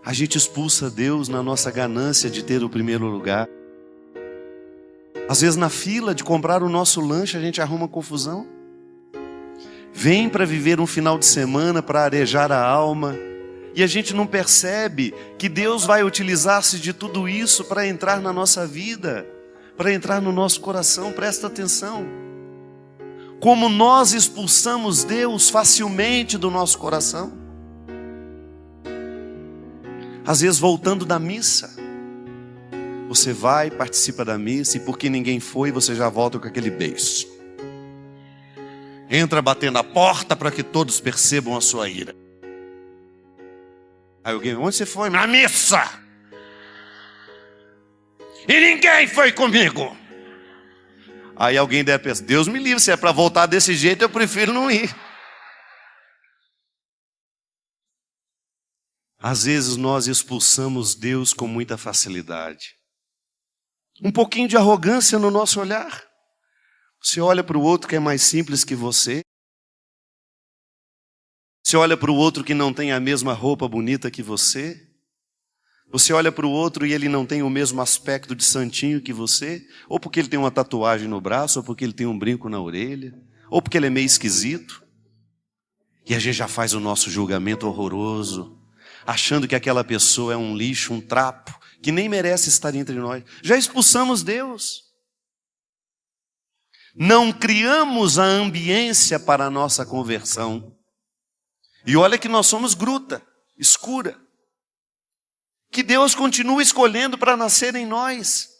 A gente expulsa Deus na nossa ganância de ter o primeiro lugar. Às vezes na fila de comprar o nosso lanche a gente arruma confusão. Vem para viver um final de semana, para arejar a alma, e a gente não percebe que Deus vai utilizar-se de tudo isso para entrar na nossa vida, para entrar no nosso coração. Presta atenção. Como nós expulsamos Deus facilmente do nosso coração. Às vezes voltando da missa, você vai, participa da missa, e porque ninguém foi, você já volta com aquele beijo. Entra batendo a porta para que todos percebam a sua ira. Aí alguém, onde você foi? Na missa! E ninguém foi comigo. Aí alguém deve pensar, Deus me livre, se é para voltar desse jeito, eu prefiro não ir. Às vezes nós expulsamos Deus com muita facilidade. Um pouquinho de arrogância no nosso olhar. Você olha para o outro que é mais simples que você. Você olha para o outro que não tem a mesma roupa bonita que você. Você olha para o outro e ele não tem o mesmo aspecto de santinho que você. Ou porque ele tem uma tatuagem no braço, ou porque ele tem um brinco na orelha. Ou porque ele é meio esquisito. E a gente já faz o nosso julgamento horroroso, achando que aquela pessoa é um lixo, um trapo, que nem merece estar entre nós. Já expulsamos Deus. Não criamos a ambiência para a nossa conversão. E olha que nós somos gruta, escura. Que Deus continua escolhendo para nascer em nós.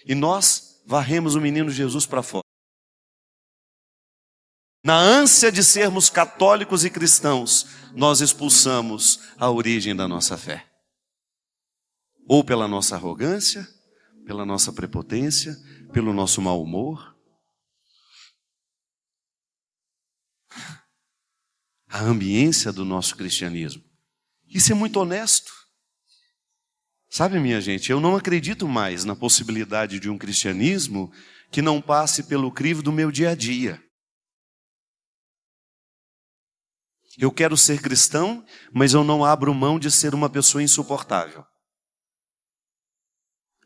E nós varremos o menino Jesus para fora. Na ânsia de sermos católicos e cristãos, nós expulsamos a origem da nossa fé. Ou pela nossa arrogância, pela nossa prepotência, pelo nosso mau humor. A ambiência do nosso cristianismo. Isso é muito honesto. Sabe, minha gente, eu não acredito mais na possibilidade de um cristianismo que não passe pelo crivo do meu dia a dia. Eu quero ser cristão, mas eu não abro mão de ser uma pessoa insuportável.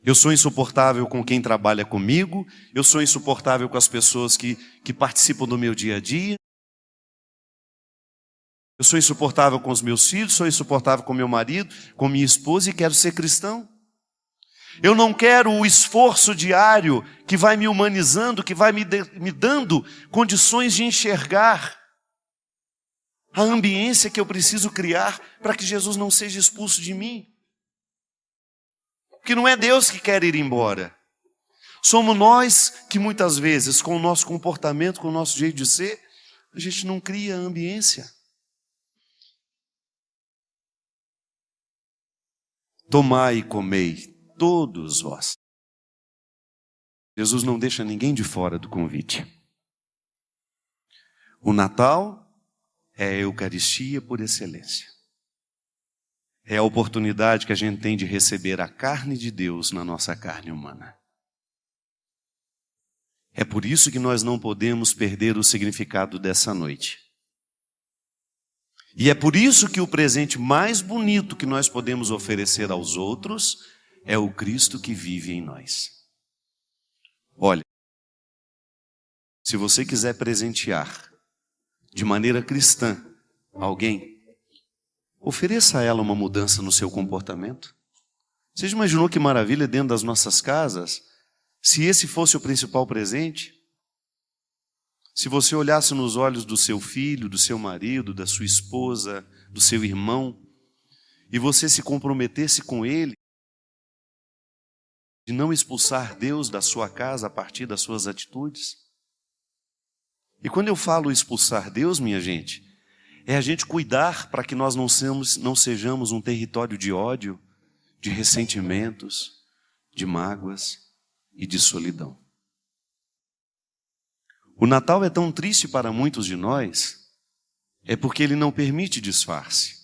Eu sou insuportável com quem trabalha comigo, eu sou insuportável com as pessoas que participam do meu dia a dia. Eu sou insuportável com os meus filhos, sou insuportável com meu marido, com minha esposa e quero ser cristão. Eu não quero o esforço diário que vai me humanizando, que vai me dando condições de enxergar a ambiência que eu preciso criar para que Jesus não seja expulso de mim. Porque não é Deus que quer ir embora. Somos nós que muitas vezes, com o nosso comportamento, com o nosso jeito de ser, a gente não cria a ambiência. Tomai e comei, todos vós. Jesus não deixa ninguém de fora do convite. O Natal é a Eucaristia por excelência. É a oportunidade que a gente tem de receber a carne de Deus na nossa carne humana. É por isso que nós não podemos perder o significado dessa noite. E é por isso que o presente mais bonito que nós podemos oferecer aos outros é o Cristo que vive em nós. Olha, se você quiser presentear de maneira cristã alguém, ofereça a ela uma mudança no seu comportamento. Você já imaginou que maravilha dentro das nossas casas, se esse fosse o principal presente? Se você olhasse nos olhos do seu filho, do seu marido, da sua esposa, do seu irmão, e você se comprometesse com ele, de não expulsar Deus da sua casa a partir das suas atitudes. E quando eu falo expulsar Deus, minha gente, é a gente cuidar para que nós não sejamos um território de ódio, de ressentimentos, de mágoas e de solidão. O Natal é tão triste para muitos de nós, é porque ele não permite disfarce.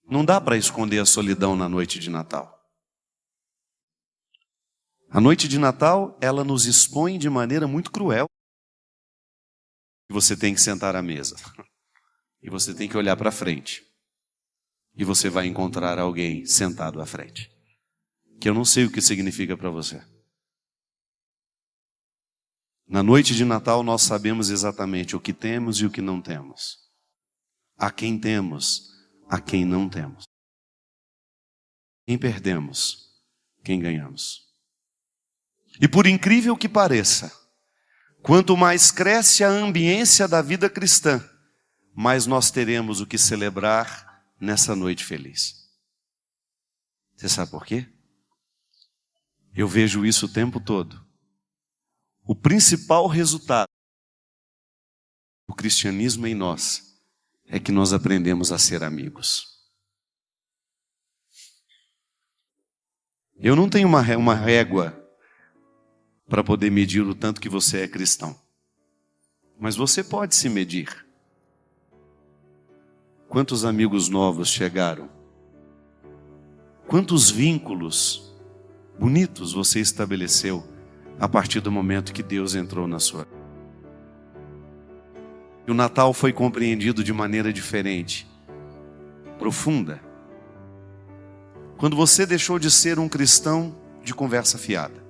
Não dá para esconder a solidão na noite de Natal. A noite de Natal, ela nos expõe de maneira muito cruel. Você tem que sentar à mesa. E você tem que olhar para frente. e você vai encontrar alguém sentado à frente, que eu não sei o que significa para você. Na noite de Natal nós sabemos exatamente o que temos e o que não temos, a quem temos, a quem não temos, quem perdemos, quem ganhamos. E por incrível que pareça, quanto mais cresce a ambiência da vida cristã, mais nós teremos o que celebrar nessa noite feliz. Você sabe por quê? Eu vejo isso o tempo todo. O principal resultado do cristianismo em nós é que nós aprendemos a ser amigos. Eu não tenho uma régua para poder medir o tanto que você é cristão, mas você pode se medir. Quantos amigos novos chegaram? Quantos vínculos bonitos você estabeleceu a partir do momento que Deus entrou na sua vida? E o Natal foi compreendido de maneira diferente, profunda. Quando você deixou de ser um cristão de conversa fiada.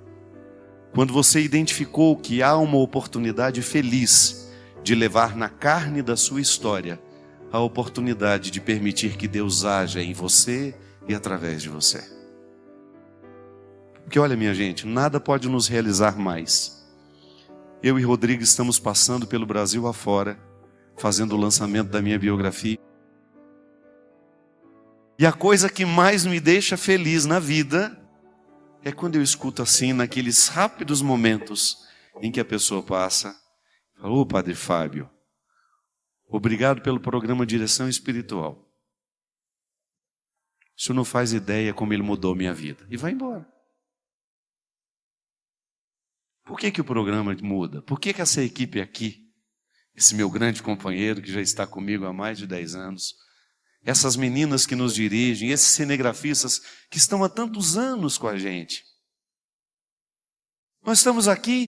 Quando você identificou que há uma oportunidade feliz de levar na carne da sua história a oportunidade de permitir que Deus haja em você e através de você. Porque olha, minha gente, nada pode nos realizar mais. Eu e Rodrigo estamos passando pelo Brasil afora, fazendo o lançamento da minha biografia. E a coisa que mais me deixa feliz na vida é quando eu escuto assim, naqueles rápidos momentos em que a pessoa passa, fala: ô Padre Fábio, obrigado pelo programa Direção Espiritual. O senhor não faz ideia como ele mudou minha vida. E vai embora. Por que o programa muda? Por que essa equipe aqui, esse meu grande companheiro que já está comigo há mais de 10 anos, essas meninas que nos dirigem, esses cinegrafistas que estão há tantos anos com a gente. Nós estamos aqui,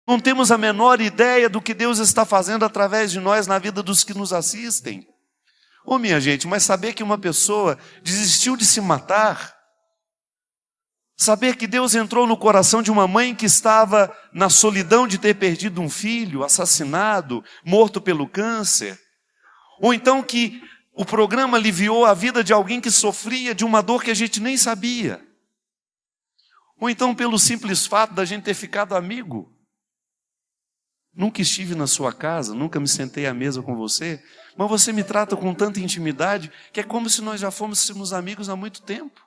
não temos a menor ideia do que Deus está fazendo através de nós na vida dos que nos assistem. Ô minha gente, mas saber que uma pessoa desistiu de se matar, saber que Deus entrou no coração de uma mãe que estava na solidão de ter perdido um filho, assassinado, morto pelo câncer, ou então que o programa aliviou a vida de alguém que sofria de uma dor que a gente nem sabia. Ou então pelo simples fato da gente ter ficado amigo. Nunca estive na sua casa, nunca me sentei à mesa com você, mas você me trata com tanta intimidade que é como se nós já fôssemos amigos há muito tempo.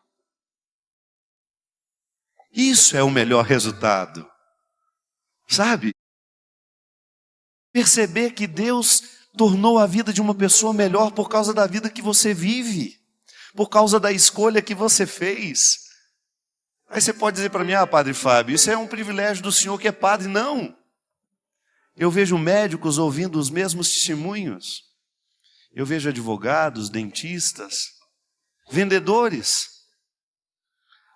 Isso é o melhor resultado. Sabe? Perceber que Deus tornou a vida de uma pessoa melhor por causa da vida que você vive, por causa da escolha que você fez. Aí você pode dizer para mim: ah, Padre Fábio, isso é um privilégio do senhor que é padre. Não. Eu vejo médicos ouvindo os mesmos testemunhos. Eu vejo advogados, dentistas, vendedores.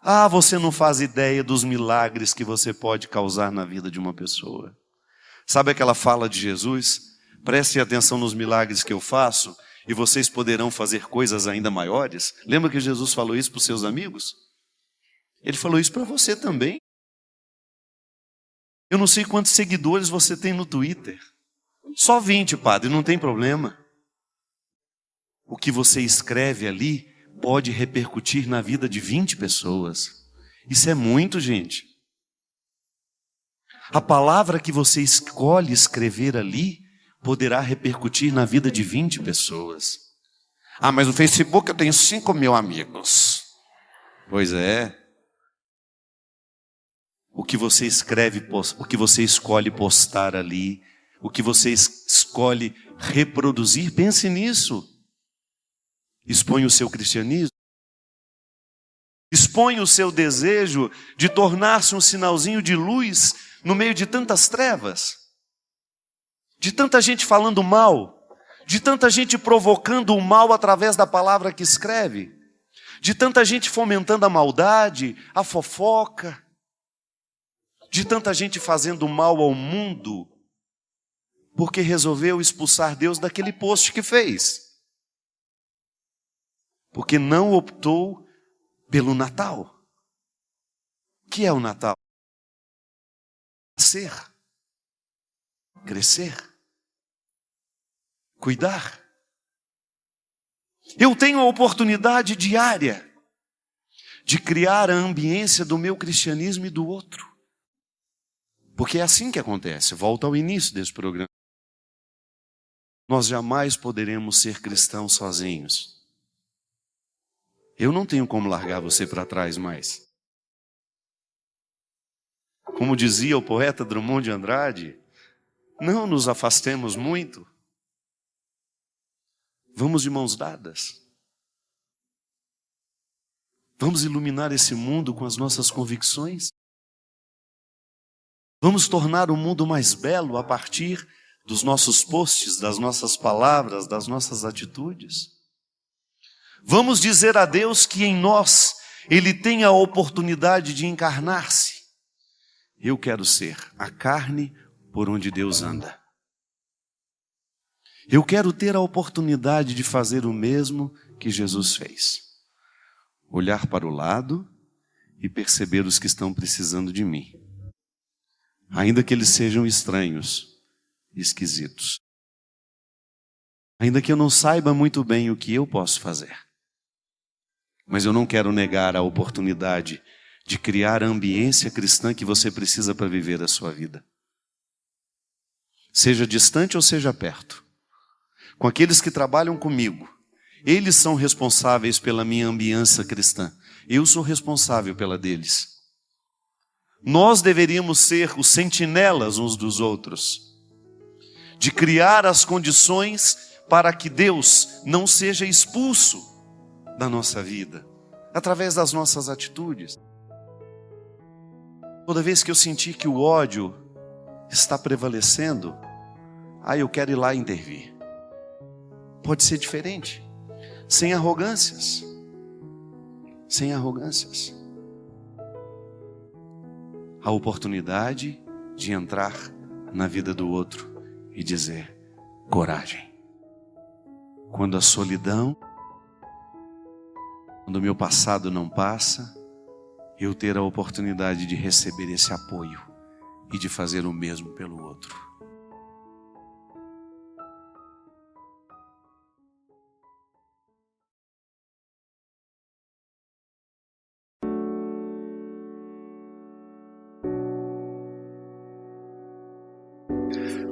Ah, você não faz ideia dos milagres que você pode causar na vida de uma pessoa. Sabe aquela fala de Jesus? Prestem atenção nos milagres que eu faço e vocês poderão fazer coisas ainda maiores. Lembra que Jesus falou isso para os seus amigos? Ele falou isso para você também. Eu não sei quantos seguidores você tem no Twitter. Só 20, padre, não tem problema. O que você escreve ali pode repercutir na vida de 20 pessoas. Isso é muito, gente. A palavra que você escolhe escrever ali poderá repercutir na vida de 20 pessoas. Ah, mas no Facebook eu tenho 5.000 amigos. Pois é. O que você escreve, o que você escolhe postar ali, o que você escolhe reproduzir, pense nisso. Expõe o seu cristianismo. Expõe o seu desejo de tornar-se um sinalzinho de luz no meio de tantas trevas. De tanta gente falando mal, de tanta gente provocando o mal através da palavra que escreve, de tanta gente fomentando a maldade, a fofoca, de tanta gente fazendo mal ao mundo, porque resolveu expulsar Deus daquele post que fez. porque não optou pelo Natal. O que é o Natal? Nascer, crescer, cuidar. Eu tenho a oportunidade diária de criar a ambiência do meu cristianismo e do outro. Porque é assim que acontece. Volta ao início desse programa. Nós jamais poderemos ser cristãos sozinhos. Eu não tenho como largar você para trás mais. Como dizia o poeta Drummond de Andrade, não nos afastemos muito. Vamos de mãos dadas. Vamos iluminar esse mundo com as nossas convicções. Vamos tornar o mundo mais belo a partir dos nossos posts, das nossas palavras, das nossas atitudes. Vamos dizer a Deus que em nós Ele tem a oportunidade de encarnar-se. Eu quero ser a carne por onde Deus anda. Eu quero ter a oportunidade de fazer o mesmo que Jesus fez. Olhar para o lado e perceber os que estão precisando de mim. Ainda que eles sejam estranhos, esquisitos. Ainda que eu não saiba muito bem o que eu posso fazer. Mas eu não quero negar a oportunidade de criar a ambiência cristã que você precisa para viver a sua vida. Seja distante ou seja perto. Com aqueles que trabalham comigo, eles são responsáveis pela minha ambiência cristã. Eu sou responsável pela deles. Nós deveríamos ser os sentinelas uns dos outros, de criar as condições para que Deus não seja expulso da nossa vida, através das nossas atitudes. Toda vez que eu sentir que o ódio está prevalecendo, eu quero ir lá intervir. Pode ser diferente, sem arrogâncias. Sem arrogâncias. A oportunidade de entrar na vida do outro e dizer: coragem. Quando a solidão, quando o meu passado não passa, eu ter a oportunidade de receber esse apoio e de fazer o mesmo pelo outro.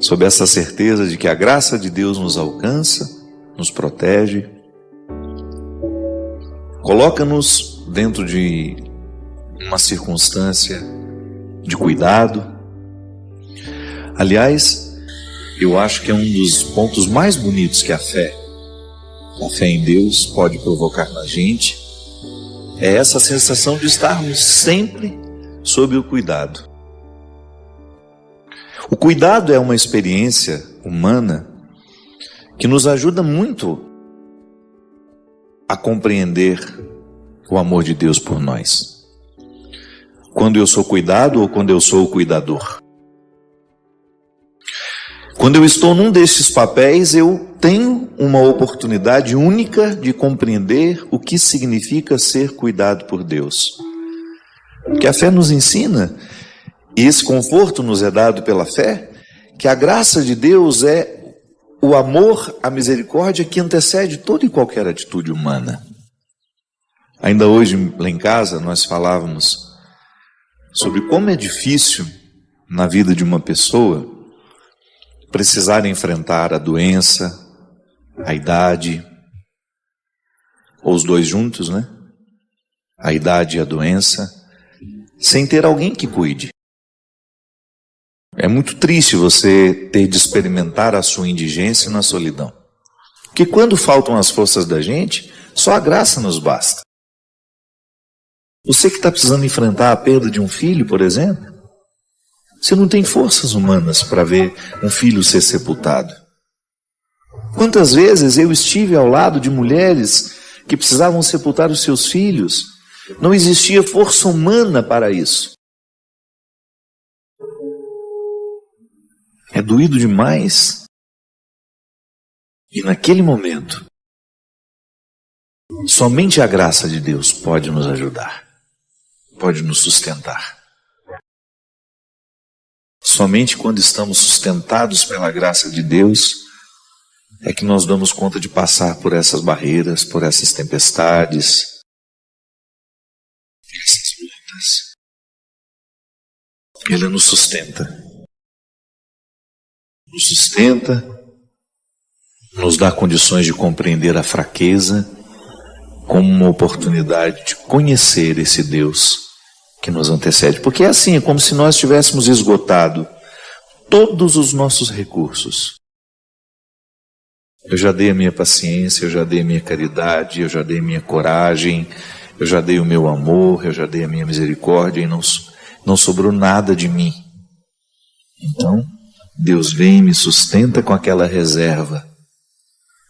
Sob essa certeza de que a graça de Deus nos alcança, nos protege, coloca-nos dentro de uma circunstância de cuidado. Aliás, eu acho que é um dos pontos mais bonitos que a fé em Deus pode provocar na gente, é essa sensação de estarmos sempre sob o cuidado. O cuidado é uma experiência humana que nos ajuda muito a compreender o amor de Deus por nós. Quando eu sou cuidado ou quando eu sou o cuidador. Quando eu estou num desses papéis, eu tenho uma oportunidade única de compreender o que significa ser cuidado por Deus. Porque a fé nos ensina, e esse conforto nos é dado pela fé, que a graça de Deus é o amor, a misericórdia que antecede toda e qualquer atitude humana. Ainda hoje, lá em casa, nós falávamos sobre como é difícil na vida de uma pessoa precisar enfrentar a doença, a idade, ou os dois juntos, né? A idade e a doença, sem ter alguém que cuide. É muito triste você ter de experimentar a sua indigência na solidão. Porque quando faltam as forças da gente, só a graça nos basta. Você que está precisando enfrentar a perda de um filho, por exemplo, você não tem forças humanas para ver um filho ser sepultado. Quantas vezes eu estive ao lado de mulheres que precisavam sepultar os seus filhos, não existia força humana para isso. É doído demais. E naquele momento, Somente a graça de Deus pode nos ajudar, pode nos sustentar. Somente quando estamos sustentados pela graça de Deus é que nós damos conta de passar por essas barreiras, por essas tempestades, por essas lutas. Ele nos sustenta. Nos sustenta, nos dá condições de compreender a fraqueza como uma oportunidade de conhecer esse Deus que nos antecede. Porque é assim, é como se nós tivéssemos esgotado todos os nossos recursos. Eu já dei a minha paciência, eu já dei a minha caridade, eu já dei a minha coragem, eu já dei o meu amor, eu já dei a minha misericórdia e não sobrou nada de mim. Então, Deus vem e me sustenta com aquela reserva,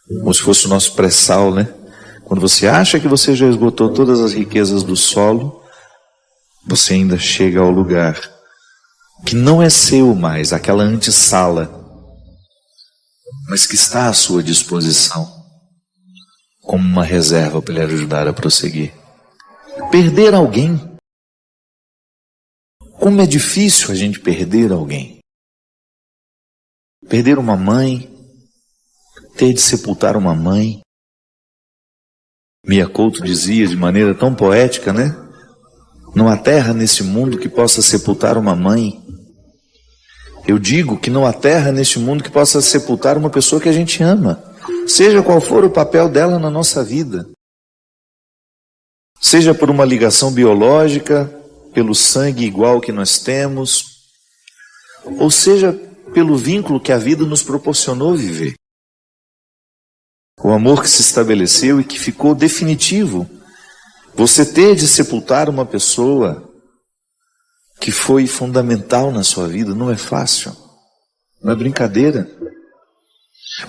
como se fosse o nosso pré-sal, né? Quando você acha que você já esgotou todas as riquezas do solo, você ainda chega ao lugar que não é seu mais, aquela antessala, mas que está à sua disposição, como uma reserva para lhe ajudar a prosseguir. Perder alguém. Como é difícil a gente perder alguém. Perder uma mãe, ter de sepultar uma mãe. Mia Couto dizia de maneira tão poética, né? Não há terra nesse mundo que possa sepultar uma mãe. Eu digo que não há terra neste mundo que possa sepultar uma pessoa que a gente ama, seja qual for o papel dela na nossa vida. Seja por uma ligação biológica, pelo sangue igual que nós temos, ou seja pelo vínculo que a vida nos proporcionou viver. O amor que se estabeleceu e que ficou definitivo. Você ter de sepultar uma pessoa que foi fundamental na sua vida não é fácil, não é brincadeira.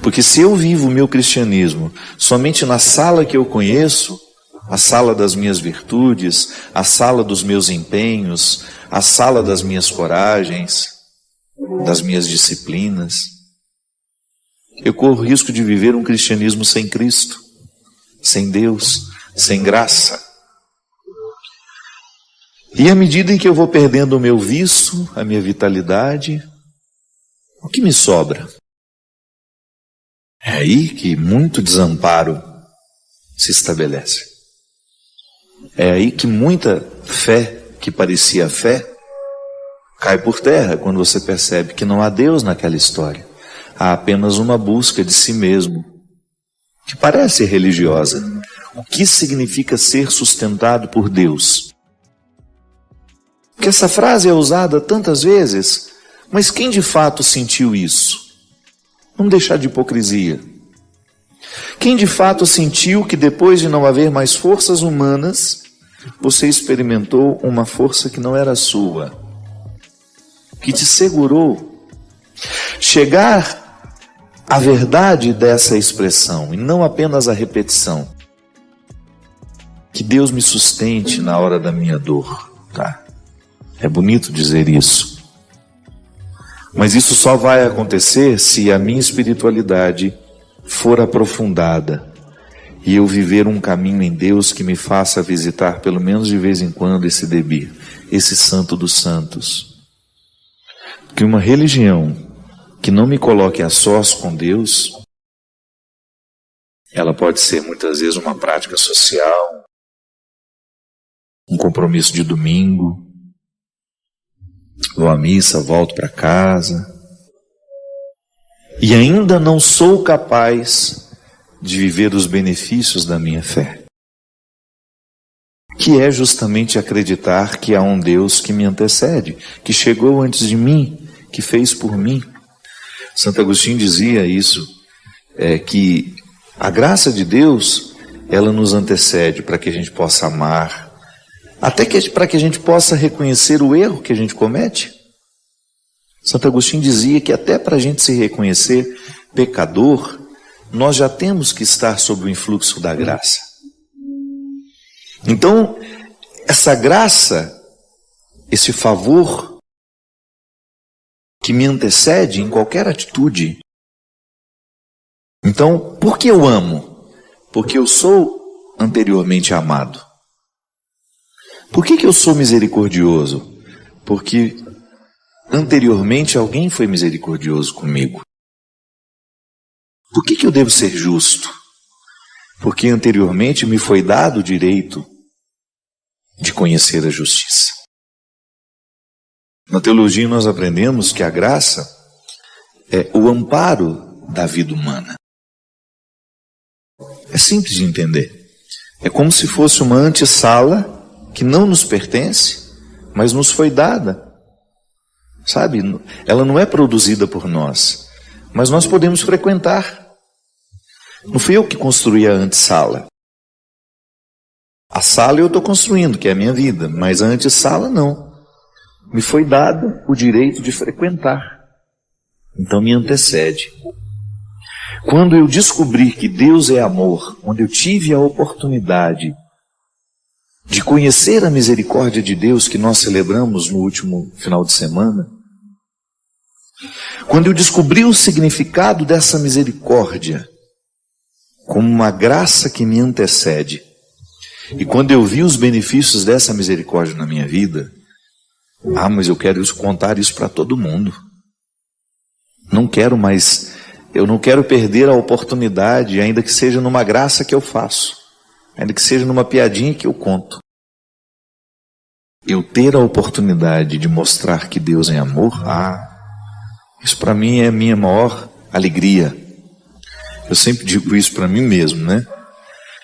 Porque se eu vivo o meu cristianismo somente na sala que eu conheço, a sala das minhas virtudes, a sala dos meus empenhos, a sala das minhas coragens, das minhas disciplinas, eu corro o risco de viver um cristianismo sem Cristo, sem Deus, sem graça. E à medida em que eu vou perdendo o meu vício, a minha vitalidade, o que me sobra? É aí que muito desamparo se estabelece. É aí que muita fé, que parecia fé, cai por terra quando você percebe que não há Deus naquela história. Há apenas uma busca de si mesmo, que parece religiosa. O que significa ser sustentado por Deus? Porque essa frase é usada tantas vezes, mas quem de fato sentiu isso? Vamos deixar de hipocrisia. Quem de fato sentiu que depois de não haver mais forças humanas, você experimentou uma força que não era sua, que te segurou? Chegar à verdade dessa expressão, e não apenas a repetição. Que Deus me sustente na hora da minha dor, tá? É bonito dizer isso. Mas isso só vai acontecer se a minha espiritualidade for aprofundada e eu viver um caminho em Deus que me faça visitar pelo menos de vez em quando esse Debir, esse santo dos santos. Porque uma religião que não me coloque a sós com Deus, ela pode ser muitas vezes uma prática social, um compromisso de domingo, vou à missa, volto para casa, e ainda não sou capaz de viver os benefícios da minha fé, que é justamente acreditar que há um Deus que me antecede, que chegou antes de mim, que fez por mim. Santo Agostinho dizia isso, que a graça de Deus, ela nos antecede para que a gente possa amar, até para que a gente possa reconhecer o erro que a gente comete. Santo Agostinho dizia que até para a gente se reconhecer pecador, nós já temos que estar sob o influxo da graça. Então, essa graça, esse favor que me antecede em qualquer atitude. Então, por que eu amo? Porque eu sou anteriormente amado? Por que eu sou misericordioso? Porque anteriormente alguém foi misericordioso comigo. Por que eu devo ser justo? Porque anteriormente me foi dado o direito de conhecer a justiça. Na teologia nós aprendemos que a graça é o amparo da vida humana. É simples de entender. É como se fosse uma antessala que não nos pertence, mas nos foi dada. Sabe? Ela não é produzida por nós, mas nós podemos frequentar. Não fui eu que construí a antessala. A sala eu estou construindo, que é a minha vida, mas a antessala não. Me foi dado o direito de frequentar. Então me antecede. Quando eu descobri que Deus é amor, quando eu tive a oportunidade de conhecer a misericórdia de Deus que nós celebramos no último final de semana, quando eu descobri o significado dessa misericórdia como uma graça que me antecede, e quando eu vi os benefícios dessa misericórdia na minha vida, mas eu quero contar isso para todo mundo. Não quero mais, eu não quero perder a oportunidade, ainda que seja numa graça que eu faço, ainda que seja numa piadinha que eu conto. Eu ter a oportunidade de mostrar que Deus é amor, isso para mim é a minha maior alegria. Eu sempre digo isso para mim mesmo, né?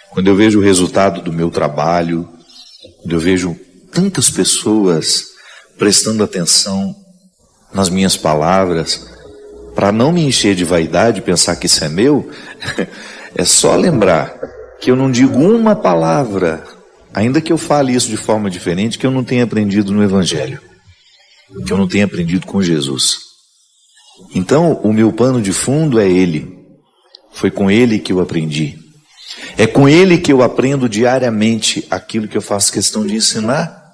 Quando eu vejo o resultado do meu trabalho, quando eu vejo tantas pessoas prestando atenção nas minhas palavras, para não me encher de vaidade e pensar que isso é meu, é só lembrar que eu não digo uma palavra, ainda que eu fale isso de forma diferente, que eu não tenha aprendido no Evangelho, que eu não tenha aprendido com Jesus. Então, o meu pano de fundo é Ele. Foi com Ele que eu aprendi. É com Ele que eu aprendo diariamente aquilo que eu faço questão de ensinar.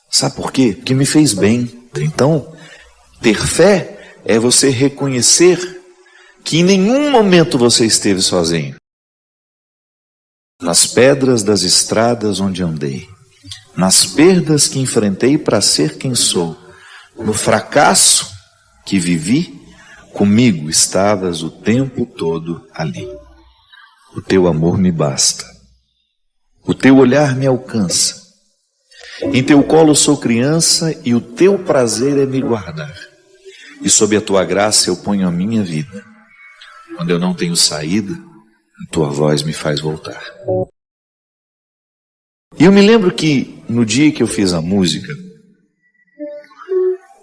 Sabe por quê? Porque me fez bem. Então, ter fé é você reconhecer que em nenhum momento você esteve sozinho. Nas pedras das estradas onde andei, nas perdas que enfrentei para ser quem sou, no fracasso que vivi, comigo estavas o tempo todo ali. O teu amor me basta. O teu olhar me alcança. Em teu colo sou criança e o teu prazer é me guardar. E sob a tua graça eu ponho a minha vida. Quando eu não tenho saída, a tua voz me faz voltar. E eu me lembro que no dia que eu fiz a música,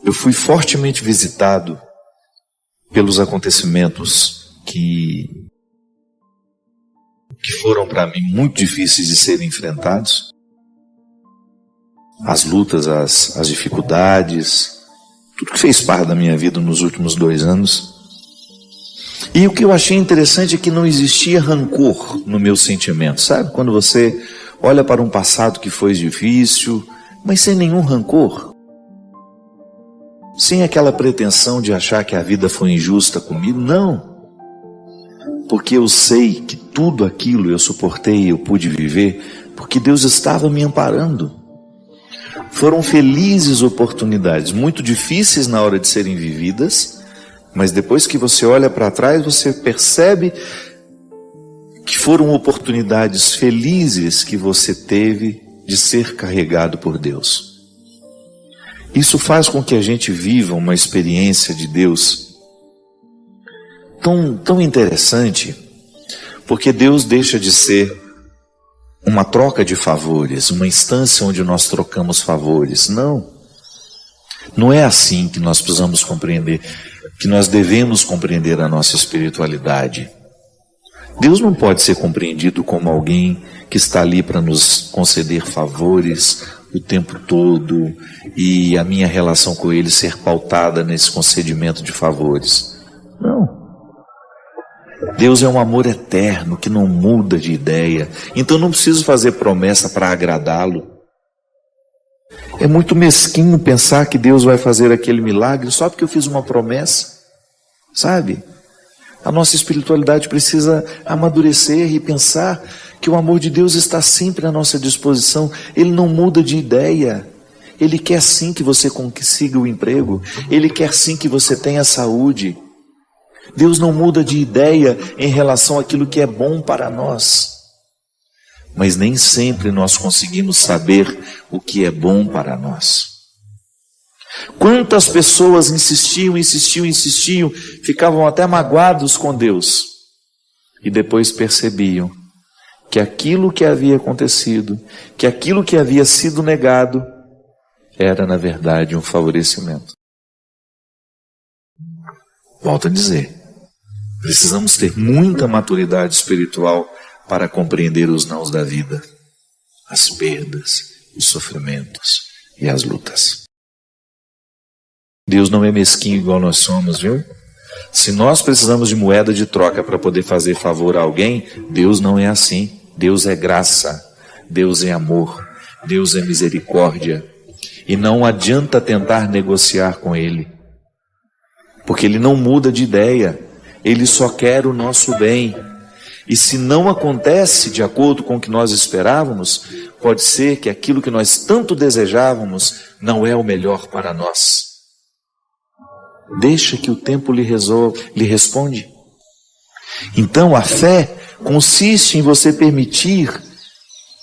eu fui fortemente visitado pelos acontecimentos que foram para mim muito difíceis de serem enfrentados. As lutas, as dificuldades, tudo que fez parte da minha vida nos últimos 2 anos. E o que eu achei interessante é que não existia rancor no meu sentimento, sabe? Quando você olha para um passado que foi difícil, mas sem nenhum rancor, sem aquela pretensão de achar que a vida foi injusta comigo, não. Porque eu sei que tudo aquilo eu suportei, eu pude viver, porque Deus estava me amparando. Foram felizes oportunidades, muito difíceis na hora de serem vividas, mas depois que você olha para trás, você percebe que foram oportunidades felizes que você teve de ser carregado por Deus. Isso faz com que a gente viva uma experiência de Deus tão interessante, porque Deus deixa de ser uma troca de favores, uma instância onde nós trocamos favores. Não é assim que nós precisamos compreender, que nós devemos compreender a nossa espiritualidade. Deus não pode ser compreendido como alguém que está ali para nos conceder favores o tempo todo e a minha relação com Ele ser pautada nesse concedimento de favores. Não. Deus é um amor eterno que não muda de ideia, então não preciso fazer promessa para agradá-lo. É muito mesquinho pensar que Deus vai fazer aquele milagre só porque eu fiz uma promessa, sabe? A nossa espiritualidade precisa amadurecer e pensar que o amor de Deus está sempre à nossa disposição. Ele não muda de ideia. Ele quer sim que você consiga o emprego. Ele quer sim que você tenha saúde. Deus não muda de ideia em relação àquilo que é bom para nós. Mas nem sempre nós conseguimos saber o que é bom para nós. Quantas pessoas insistiam, ficavam até magoados com Deus. E depois percebiam que aquilo que havia acontecido, que aquilo que havia sido negado, era na verdade um favorecimento. Volto a dizer, precisamos ter muita maturidade espiritual para compreender os nãos da vida, as perdas, os sofrimentos e as lutas. Deus não é mesquinho igual nós somos, viu? Se nós precisamos de moeda de troca para poder fazer favor a alguém, Deus não é assim. Deus é graça, Deus é amor, Deus é misericórdia. E não adianta tentar negociar com Ele, porque Ele não muda de ideia, Ele só quer o nosso bem. E se não acontece de acordo com o que nós esperávamos, pode ser que aquilo que nós tanto desejávamos não é o melhor para nós. Deixa que o tempo lhe responde. Então a fé consiste em você permitir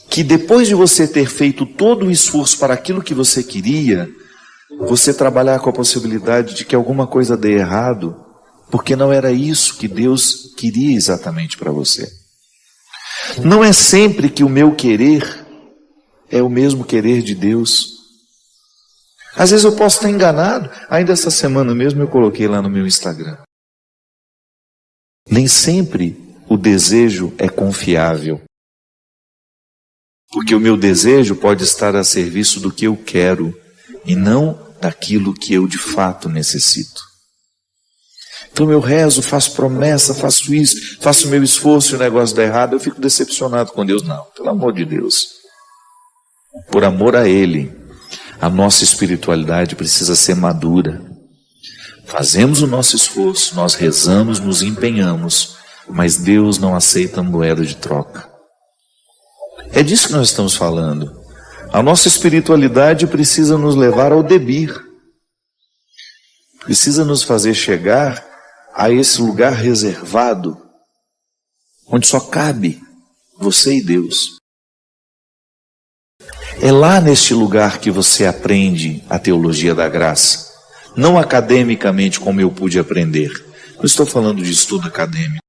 que depois de você ter feito todo o esforço para aquilo que você queria, você trabalhar com a possibilidade de que alguma coisa dê errado, porque não era isso que Deus queria exatamente para você. Não é sempre que o meu querer é o mesmo querer de Deus. Às vezes eu posso estar enganado. Ainda essa semana mesmo eu coloquei lá no meu Instagram. Nem sempre o desejo é confiável. Porque o meu desejo pode estar a serviço do que eu quero e não daquilo que eu de fato necessito. Então eu rezo, faço promessa, faço isso, faço o meu esforço e o negócio dá errado, eu fico decepcionado com Deus. Não, pelo amor de Deus. Por amor a Ele, a nossa espiritualidade precisa ser madura. Fazemos o nosso esforço, nós rezamos, nos empenhamos, mas Deus não aceita moeda de troca. É disso que nós estamos falando. A nossa espiritualidade precisa nos levar ao debir. Precisa nos fazer chegar a esse lugar reservado, onde só cabe você e Deus. É lá neste lugar que você aprende a teologia da graça. Não academicamente como eu pude aprender. Não estou falando de estudo acadêmico.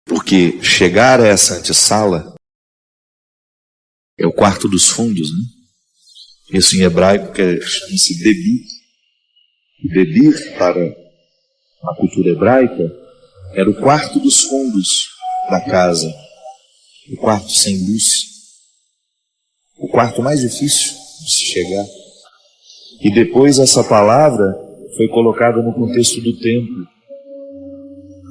Porque chegar a essa antessala é o quarto dos fundos, né? Isso em hebraico chama-se debir. Debir, para a cultura hebraica, era o quarto dos fundos da casa. O quarto sem luz. O quarto mais difícil de se chegar. E depois essa palavra foi colocada no contexto do templo.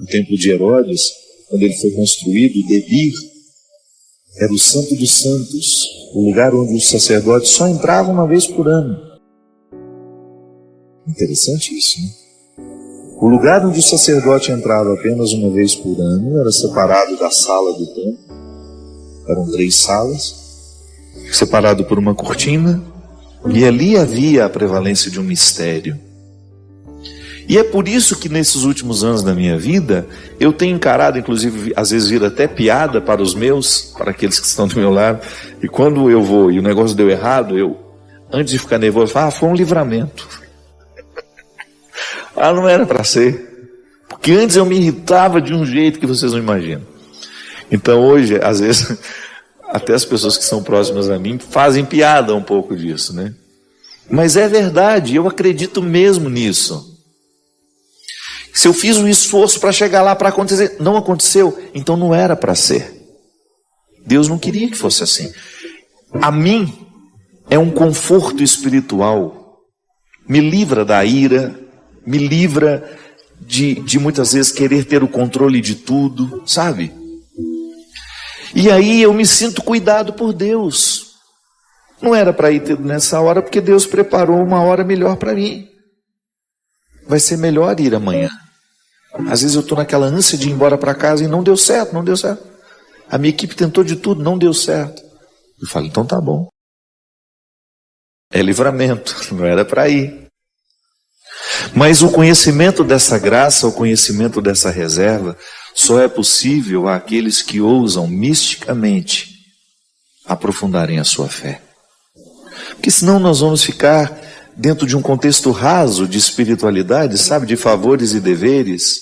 O templo de Herodes, quando ele foi construído, Debir era o santo dos santos, o lugar onde os sacerdotes só entravam uma vez por ano. Interessante isso, né? O lugar onde o sacerdote entrava apenas uma vez por ano era separado da sala do templo. Eram 3 salas, separado por uma cortina, e ali havia a prevalência de um mistério. E é por isso que nesses últimos anos da minha vida, eu tenho encarado, inclusive, às vezes vira até piada para os meus, para aqueles que estão do meu lado, e quando eu vou e o negócio deu errado, eu, antes de ficar nervoso, falo, foi um livramento. Não era para ser. Porque antes eu me irritava de um jeito que vocês não imaginam. Então hoje, às vezes, até as pessoas que são próximas a mim fazem piada um pouco disso, né? Mas é verdade, eu acredito mesmo nisso. Se eu fiz um esforço para chegar lá, para acontecer, não aconteceu, então não era para ser. Deus não queria que fosse assim. A mim é um conforto espiritual. Me livra da ira, me livra de muitas vezes querer ter o controle de tudo, sabe? E aí eu me sinto cuidado por Deus. Não era para ir nessa hora, porque Deus preparou uma hora melhor para mim. Vai ser melhor ir amanhã. Às vezes eu estou naquela ânsia de ir embora para casa e não deu certo, não deu certo. A minha equipe tentou de tudo, não deu certo. Eu falo, então tá bom. É livramento, não era para ir. Mas o conhecimento dessa graça, o conhecimento dessa reserva, só é possível àqueles que ousam misticamente aprofundarem a sua fé. Porque senão nós vamos ficar dentro de um contexto raso de espiritualidade, sabe, de favores e deveres,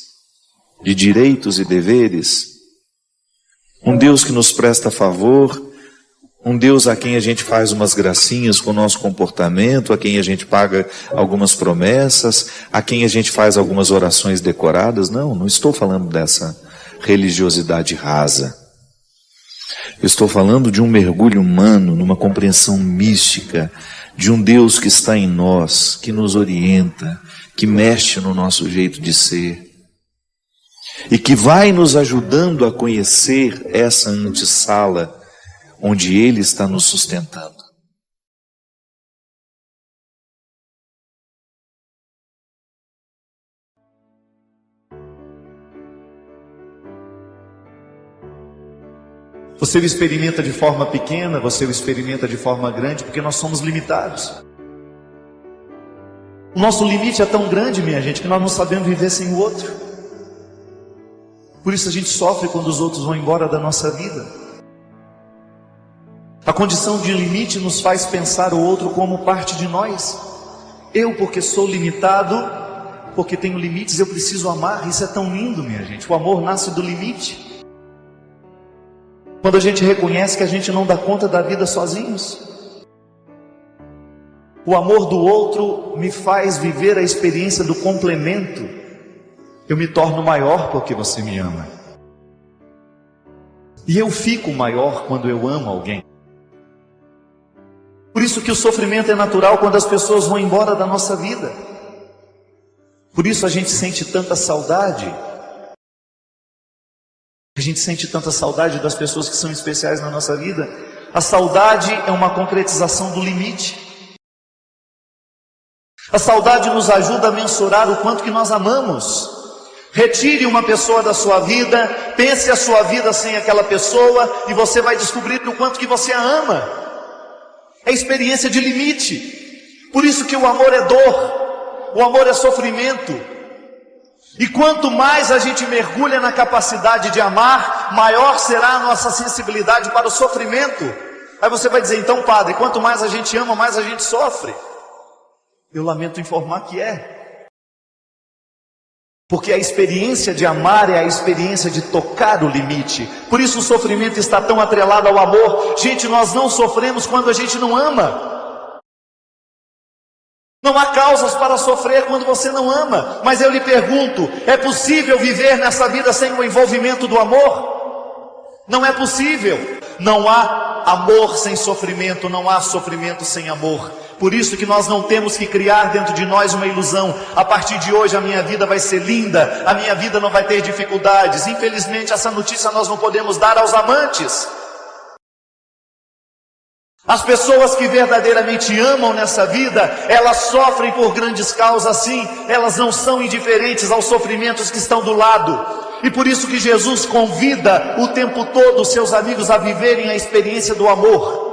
de direitos e deveres. Um Deus que nos presta favor, um Deus a quem a gente faz umas gracinhas com o nosso comportamento, a quem a gente paga algumas promessas, a quem a gente faz algumas orações decoradas. Não, não estou falando dessa religiosidade rasa. Eu estou falando de um mergulho humano, numa compreensão mística, de um Deus que está em nós, que nos orienta, que mexe no nosso jeito de ser, e que vai nos ajudando a conhecer essa antessala onde Ele está nos sustentando. Você o experimenta de forma pequena, você o experimenta de forma grande, porque nós somos limitados. O nosso limite é tão grande, minha gente, que nós não sabemos viver sem o outro. Por isso a gente sofre quando os outros vão embora da nossa vida. A condição de limite nos faz pensar o outro como parte de nós. Eu, porque sou limitado, porque tenho limites, eu preciso amar. Isso é tão lindo, minha gente. O amor nasce do limite. Quando a gente reconhece que a gente não dá conta da vida sozinhos. O amor do outro me faz viver a experiência do complemento. Eu me torno maior porque você me ama. E eu fico maior quando eu amo alguém. Por isso que o sofrimento é natural quando as pessoas vão embora da nossa vida. Por isso a gente sente tanta saudade. A gente sente tanta saudade das pessoas que são especiais na nossa vida. A saudade é uma concretização do limite. A saudade nos ajuda a mensurar o quanto que nós amamos. Retire uma pessoa da sua vida, pense a sua vida sem aquela pessoa e você vai descobrir o quanto que você a ama. É experiência de limite. Por isso que o amor é dor, o amor é sofrimento. E quanto mais a gente mergulha na capacidade de amar, maior será a nossa sensibilidade para o sofrimento. Aí você vai dizer, então padre, quanto mais a gente ama, mais a gente sofre. Eu lamento informar que é. Porque a experiência de amar é a experiência de tocar o limite. Por isso o sofrimento está tão atrelado ao amor. Gente, nós não sofremos quando a gente não ama. Não há causas para sofrer quando você não ama. Mas eu lhe pergunto, é possível viver nessa vida sem o envolvimento do amor? Não é possível. Não há amor sem sofrimento, não há sofrimento sem amor. Por isso que nós não temos que criar dentro de nós uma ilusão. A partir de hoje a minha vida vai ser linda, a minha vida não vai ter dificuldades. Infelizmente essa notícia nós não podemos dar aos amantes. As pessoas que verdadeiramente amam nessa vida, elas sofrem por grandes causas sim, elas não são indiferentes aos sofrimentos que estão do lado. E por isso que Jesus convida o tempo todo os seus amigos a viverem a experiência do amor.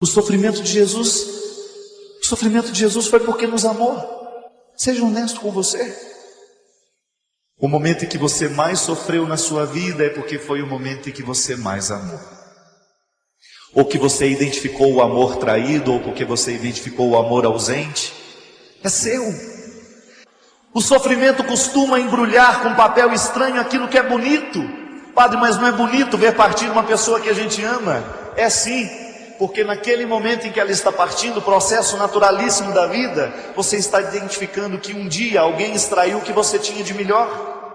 O sofrimento de Jesus foi porque nos amou. Seja honesto com você. O momento em que você mais sofreu na sua vida é porque foi o momento em que você mais amou. Ou que você identificou o amor traído, ou porque você identificou o amor ausente. É seu. O sofrimento costuma embrulhar com papel estranho aquilo que é bonito. Padre, mas não é bonito ver partir uma pessoa que a gente ama? É sim. Porque naquele momento em que ela está partindo, o processo naturalíssimo da vida, você está identificando que um dia alguém extraiu o que você tinha de melhor.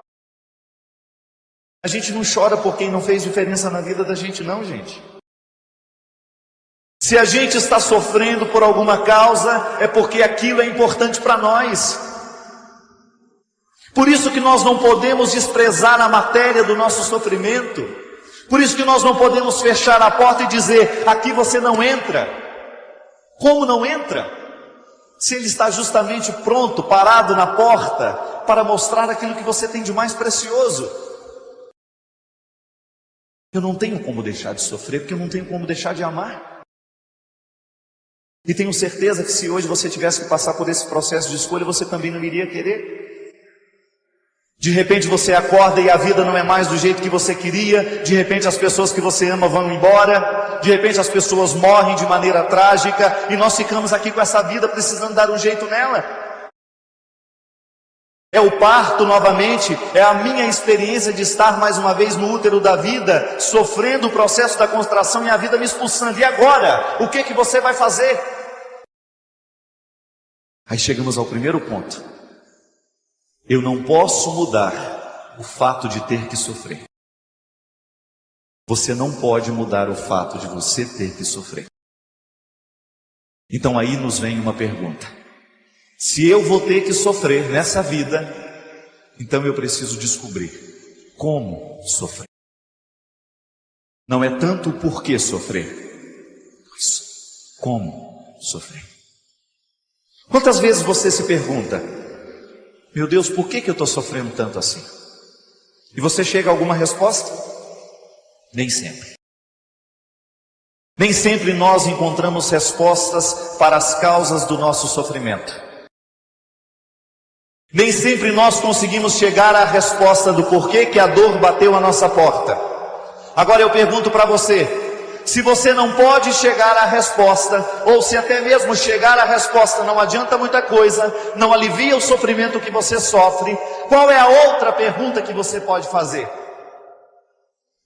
A gente não chora por quem não fez diferença na vida da gente não, gente. Se a gente está sofrendo por alguma causa, é porque aquilo é importante para nós. Por isso que nós não podemos desprezar a matéria do nosso sofrimento. Por isso que nós não podemos fechar a porta e dizer, aqui você não entra. Como não entra? Se Ele está justamente pronto, parado na porta, para mostrar aquilo que você tem de mais precioso. Eu não tenho como deixar de sofrer, porque eu não tenho como deixar de amar. E tenho certeza que se hoje você tivesse que passar por esse processo de escolha, você também não iria querer. De repente você acorda e a vida não é mais do jeito que você queria. De repente as pessoas que você ama vão embora. De repente as pessoas morrem de maneira trágica. E nós ficamos aqui com essa vida precisando dar um jeito nela. É o parto novamente. É a minha experiência de estar mais uma vez no útero da vida, sofrendo o processo da contração e a vida me expulsando. E agora? O que você vai fazer? Aí chegamos ao primeiro ponto. Eu não posso mudar o fato de ter que sofrer. Você não pode mudar o fato de você ter que sofrer. Então aí nos vem uma pergunta. Se eu vou ter que sofrer nessa vida, então eu preciso descobrir como sofrer. Não é tanto o porquê sofrer, mas como sofrer. Quantas vezes você se pergunta: meu Deus, por que eu estou sofrendo tanto assim? E você chega a alguma resposta? Nem sempre. Nem sempre nós encontramos respostas para as causas do nosso sofrimento. Nem sempre nós conseguimos chegar à resposta do porquê que a dor bateu à nossa porta. Agora eu pergunto para você, se você não pode chegar à resposta, ou se até mesmo chegar à resposta não adianta muita coisa, não alivia o sofrimento que você sofre, qual é a outra pergunta que você pode fazer?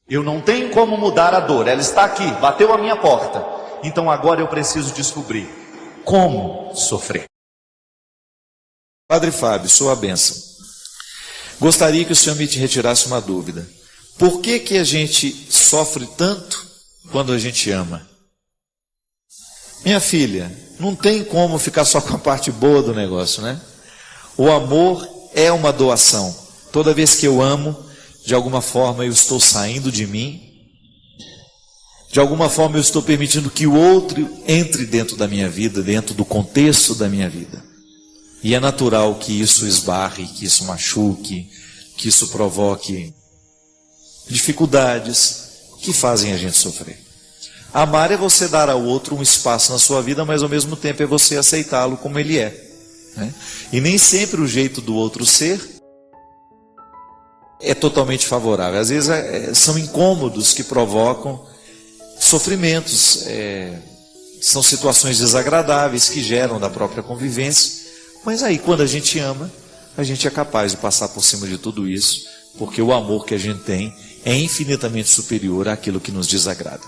Eu não tenho como mudar a dor, ela está aqui, bateu à minha porta. Então agora eu preciso descobrir como sofrer. Padre Fábio, sua bênção. Gostaria que o senhor me retirasse uma dúvida. Por que a gente sofre tanto quando a gente ama? Minha filha, não tem como ficar só com a parte boa do negócio, né? O amor é uma doação. Toda vez que eu amo, de alguma forma eu estou saindo de mim. De alguma forma eu estou permitindo que o outro entre dentro da minha vida, dentro do contexto da minha vida. E é natural que isso esbarre, que isso machuque, que isso provoque dificuldades que fazem a gente sofrer. Amar é você dar ao outro um espaço na sua vida, mas ao mesmo tempo é você aceitá-lo como ele é, né? E nem sempre o jeito do outro ser é totalmente favorável. Às vezes são incômodos que provocam sofrimentos, são situações desagradáveis que geram da própria convivência. Mas aí, quando a gente ama, a gente é capaz de passar por cima de tudo isso, porque o amor que a gente tem é infinitamente superior àquilo que nos desagrada.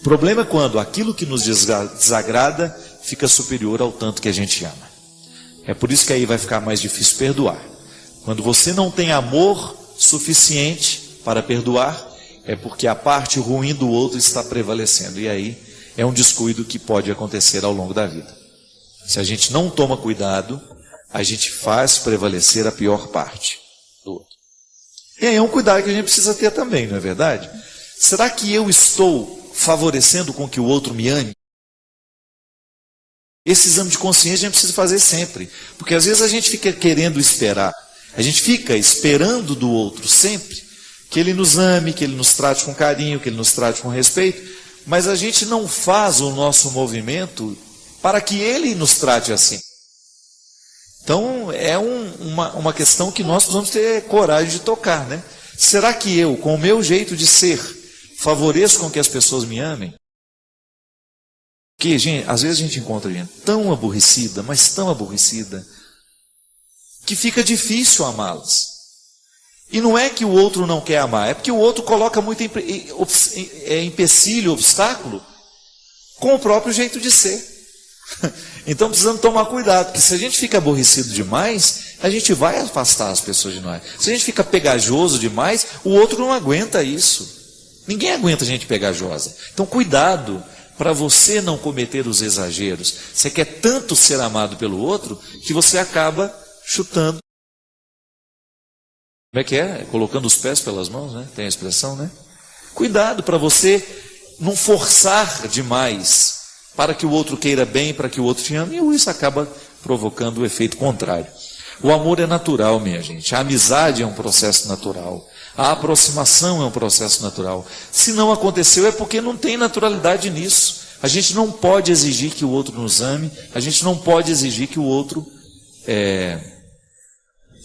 O problema é quando aquilo que nos desagrada fica superior ao tanto que a gente ama. É por isso que aí vai ficar mais difícil perdoar. Quando você não tem amor suficiente para perdoar, é porque a parte ruim do outro está prevalecendo. E aí é um descuido que pode acontecer ao longo da vida. Se a gente não toma cuidado, a gente faz prevalecer a pior parte do outro. E aí é um cuidado que a gente precisa ter também, não é verdade? Será que eu estou favorecendo com que o outro me ame? Esse exame de consciência a gente precisa fazer sempre. Porque às vezes a gente fica querendo esperar. A gente fica esperando do outro sempre que ele nos ame, que ele nos trate com carinho, que ele nos trate com respeito. Mas a gente não faz o nosso movimento para que ele nos trate assim. Então é uma questão que nós precisamos ter coragem de tocar, né? Será que eu, com o meu jeito de ser, favoreço com que as pessoas me amem? Porque, gente, às vezes a gente encontra gente tão aborrecida, mas tão aborrecida, que fica difícil amá-las. E não é que o outro não quer amar, é porque o outro coloca muito empecilho, obstáculo, com o próprio jeito de ser. Então precisamos tomar cuidado, porque se a gente fica aborrecido demais, a gente vai afastar as pessoas de nós. Se a gente fica pegajoso demais, o outro não aguenta isso. Ninguém aguenta gente pegajosa. Então cuidado para você não cometer os exageros. Você quer tanto ser amado pelo outro, que você acaba chutando. Como é que é? Colocando os pés pelas mãos, né? Tem a expressão, né? Cuidado para você não forçar demais para que o outro queira bem, para que o outro te ame, e isso acaba provocando o efeito contrário. O amor é natural, minha gente. A amizade é um processo natural. A aproximação é um processo natural. Se não aconteceu é porque não tem naturalidade nisso. A gente não pode exigir que o outro nos ame, a gente não pode exigir que o outro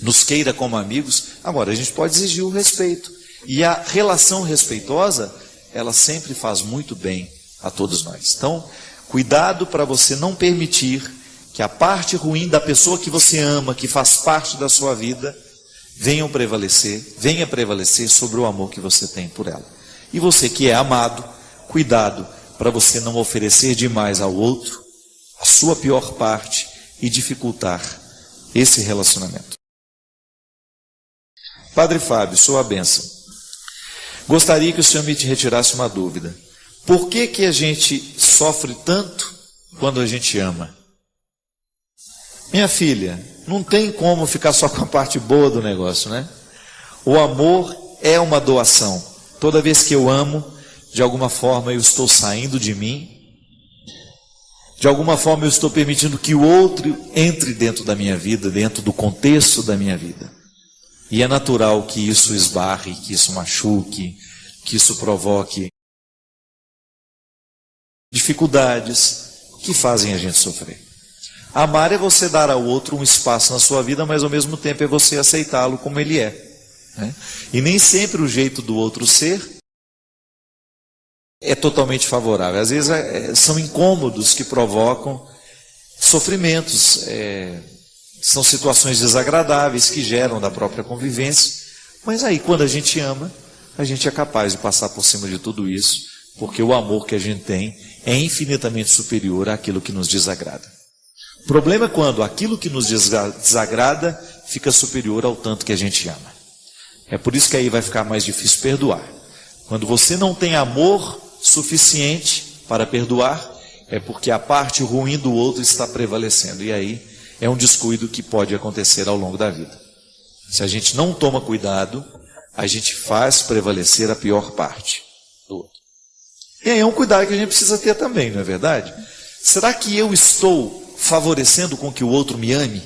nos queira como amigos. Agora, a gente pode exigir o respeito. E a relação respeitosa, ela sempre faz muito bem a todos nós. Então, cuidado para você não permitir que a parte ruim da pessoa que você ama, que faz parte da sua vida, venha prevalecer sobre o amor que você tem por ela. E você que é amado, cuidado para você não oferecer demais ao outro a sua pior parte e dificultar esse relacionamento. Padre Fábio, sua bênção. Gostaria que o senhor me retirasse uma dúvida. Por que a gente sofre tanto quando a gente ama? Minha filha, não tem como ficar só com a parte boa do negócio, né? O amor é uma doação. Toda vez que eu amo, de alguma forma eu estou saindo de mim. De alguma forma eu estou permitindo que o outro entre dentro da minha vida, dentro do contexto da minha vida. E é natural que isso esbarre, que isso machuque, que isso provoque dificuldades que fazem a gente sofrer. Amar é você dar ao outro um espaço na sua vida, mas ao mesmo tempo é você aceitá-lo como ele é, né? E nem sempre o jeito do outro ser é totalmente favorável. Às vezes são incômodos que provocam sofrimentos, são situações desagradáveis que geram da própria convivência. Mas aí, quando a gente ama, a gente é capaz de passar por cima de tudo isso, porque o amor que a gente tem é infinitamente superior àquilo que nos desagrada. O problema é quando aquilo que nos desagrada fica superior ao tanto que a gente ama. É por isso que aí vai ficar mais difícil perdoar. Quando você não tem amor suficiente para perdoar, é porque a parte ruim do outro está prevalecendo. E aí é um descuido que pode acontecer ao longo da vida. Se a gente não toma cuidado, a gente faz prevalecer a pior parte do outro. E aí é um cuidado que a gente precisa ter também, não é verdade? Será que eu estou favorecendo com que o outro me ame?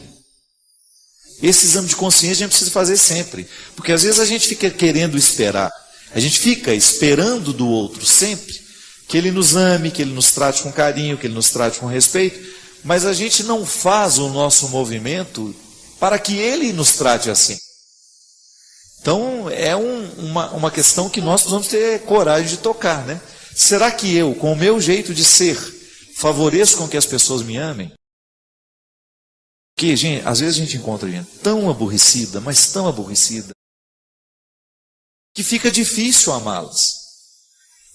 Esse exame de consciência a gente precisa fazer sempre. Porque às vezes a gente fica querendo esperar. A gente fica esperando do outro sempre que ele nos ame, que ele nos trate com carinho, que ele nos trate com respeito. Mas a gente não faz o nosso movimento para que ele nos trate assim. Então é uma questão que nós precisamos ter coragem de tocar, né? Será que eu, com o meu jeito de ser, favoreço com que as pessoas me amem? Porque, gente, às vezes a gente encontra gente tão aborrecida, mas tão aborrecida, que fica difícil amá-las.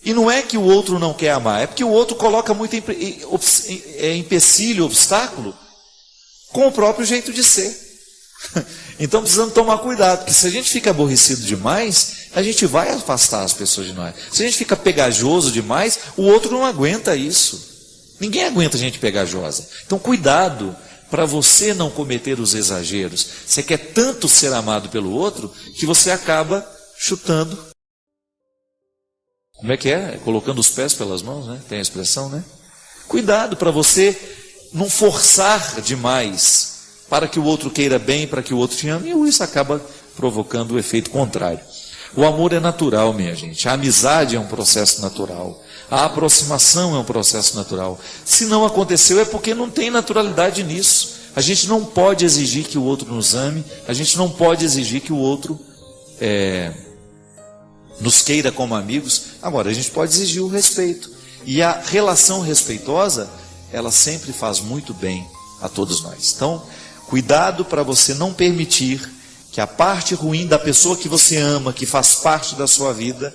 E não é que o outro não quer amar, é porque o outro coloca muito empecilho, obstáculo, com o próprio jeito de ser. Então precisamos tomar cuidado, porque se a gente fica aborrecido demais, a gente vai afastar as pessoas de nós. Se a gente fica pegajoso demais, o outro não aguenta isso. Ninguém aguenta gente pegajosa. Então cuidado para você não cometer os exageros. Você quer tanto ser amado pelo outro, que você acaba chutando. Como é que é? Colocando os pés pelas mãos, né? Tem a expressão, né? Cuidado para você não forçar demais para que o outro queira bem, para que o outro te ame, e isso acaba provocando o efeito contrário. O amor é natural, minha gente. A amizade é um processo natural. A aproximação é um processo natural. Se não aconteceu é porque não tem naturalidade nisso. A gente não pode exigir que o outro nos ame, a gente não pode exigir que o outro nos queira como amigos. Agora, a gente pode exigir o respeito. E a relação respeitosa, ela sempre faz muito bem a todos nós. Então, cuidado para você não permitir que a parte ruim da pessoa que você ama, que faz parte da sua vida,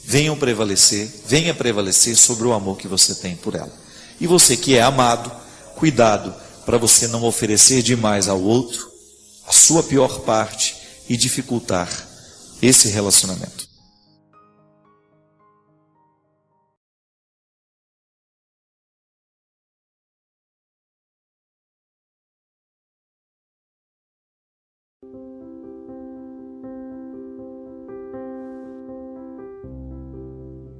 venha prevalecer sobre o amor que você tem por ela. E você que é amado, cuidado para você não oferecer demais ao outro a sua pior parte e dificultar esse relacionamento.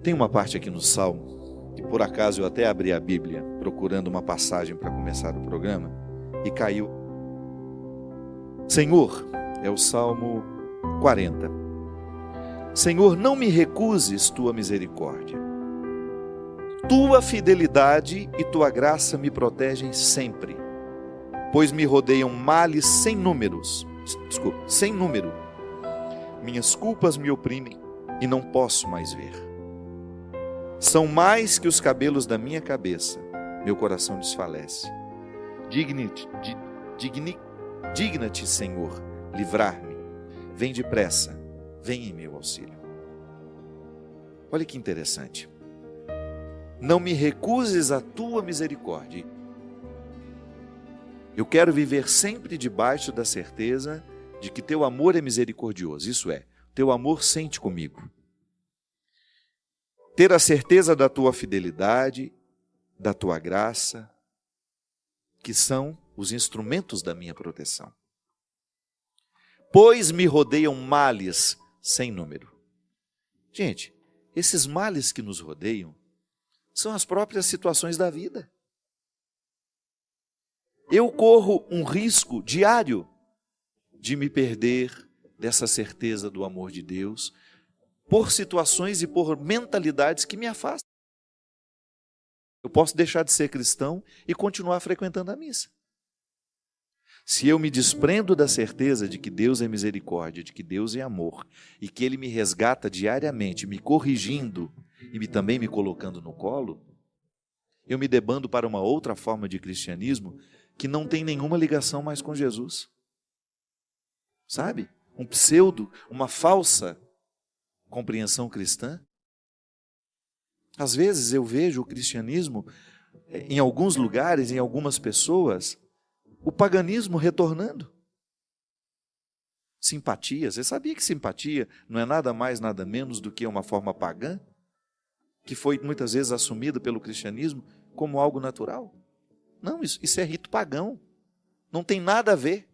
Tem uma parte aqui no Salmo e por acaso eu até abri a Bíblia procurando uma passagem para começar o programa, e caiu. Senhor, é o Salmo 40. Senhor, não me recuses tua misericórdia. Tua fidelidade e tua graça me protegem sempre, pois me rodeiam males sem número. Minhas culpas me oprimem e não posso mais ver. São mais que os cabelos da minha cabeça, meu coração desfalece. Digna-te, Senhor, livrar-me. Vem depressa, vem em meu auxílio. Olha que interessante. Não me recuses a tua misericórdia. Eu quero viver sempre debaixo da certeza de que teu amor é misericordioso. Isso é, teu amor sente comigo. Ter a certeza da tua fidelidade, da tua graça, que são os instrumentos da minha proteção. Pois me rodeiam males sem número. Gente, esses males que nos rodeiam são as próprias situações da vida. Eu corro um risco diário de me perder dessa certeza do amor de Deus por situações e por mentalidades que me afastam. Eu posso deixar de ser cristão e continuar frequentando a missa. Se eu me desprendo da certeza de que Deus é misericórdia, de que Deus é amor, e que Ele me resgata diariamente, me corrigindo e também me colocando no colo, eu me debando para uma outra forma de cristianismo que não tem nenhuma ligação mais com Jesus. Sabe? Um pseudo, uma falsa compreensão cristã. Às vezes eu vejo o cristianismo, em alguns lugares, em algumas pessoas, o paganismo retornando. Simpatia. Você sabia que simpatia não é nada mais, nada menos do que uma forma pagã? Que foi muitas vezes assumida pelo cristianismo como algo natural? Não, isso é rito pagão. Não tem nada a ver.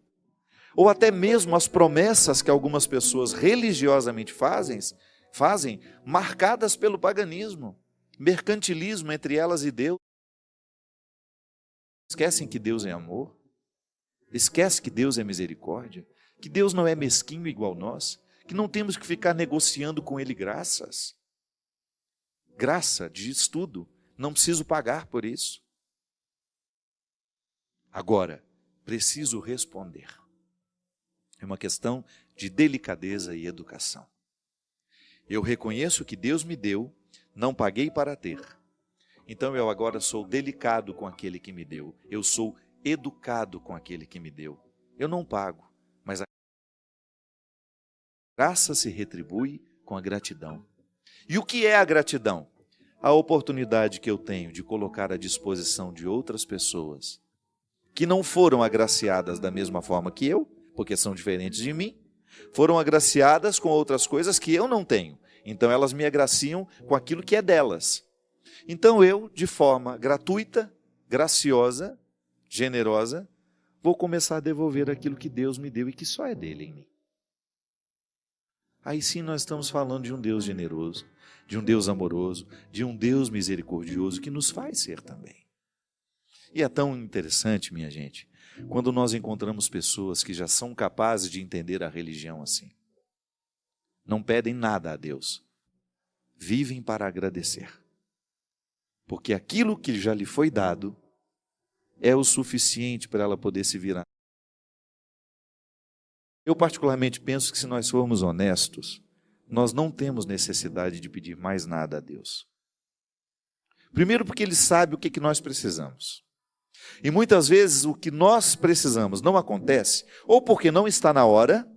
Ou até mesmo as promessas que algumas pessoas religiosamente fazem marcadas pelo paganismo. Mercantilismo entre elas e Deus. Esquecem que Deus é amor. Esquece que Deus é misericórdia. Que Deus não é mesquinho igual nós. Que não temos que ficar negociando com Ele graças. Graça diz tudo. Não preciso pagar por isso. Agora, preciso responder. É uma questão de delicadeza e educação. Eu reconheço que Deus me deu, não paguei para ter. Então eu agora sou delicado com aquele que me deu. Eu sou educado com aquele que me deu. Eu não pago, mas a graça se retribui com a gratidão. E o que é a gratidão? A oportunidade que eu tenho de colocar à disposição de outras pessoas que não foram agraciadas da mesma forma que eu, porque são diferentes de mim, foram agraciadas com outras coisas que eu não tenho. Então elas me agraciam com aquilo que é delas. Então eu, de forma gratuita, graciosa, generosa, vou começar a devolver aquilo que Deus me deu e que só é dele em mim. Aí sim nós estamos falando de um Deus generoso, de um Deus amoroso, de um Deus misericordioso que nos faz ser também. E é tão interessante, minha gente, quando nós encontramos pessoas que já são capazes de entender a religião assim. Não pedem nada a Deus, vivem para agradecer. Porque aquilo que já lhe foi dado é o suficiente para ela poder se virar. Eu particularmente penso que se nós formos honestos, nós não temos necessidade de pedir mais nada a Deus. Primeiro porque Ele sabe o que nós precisamos. E muitas vezes o que nós precisamos não acontece, ou porque não está na hora,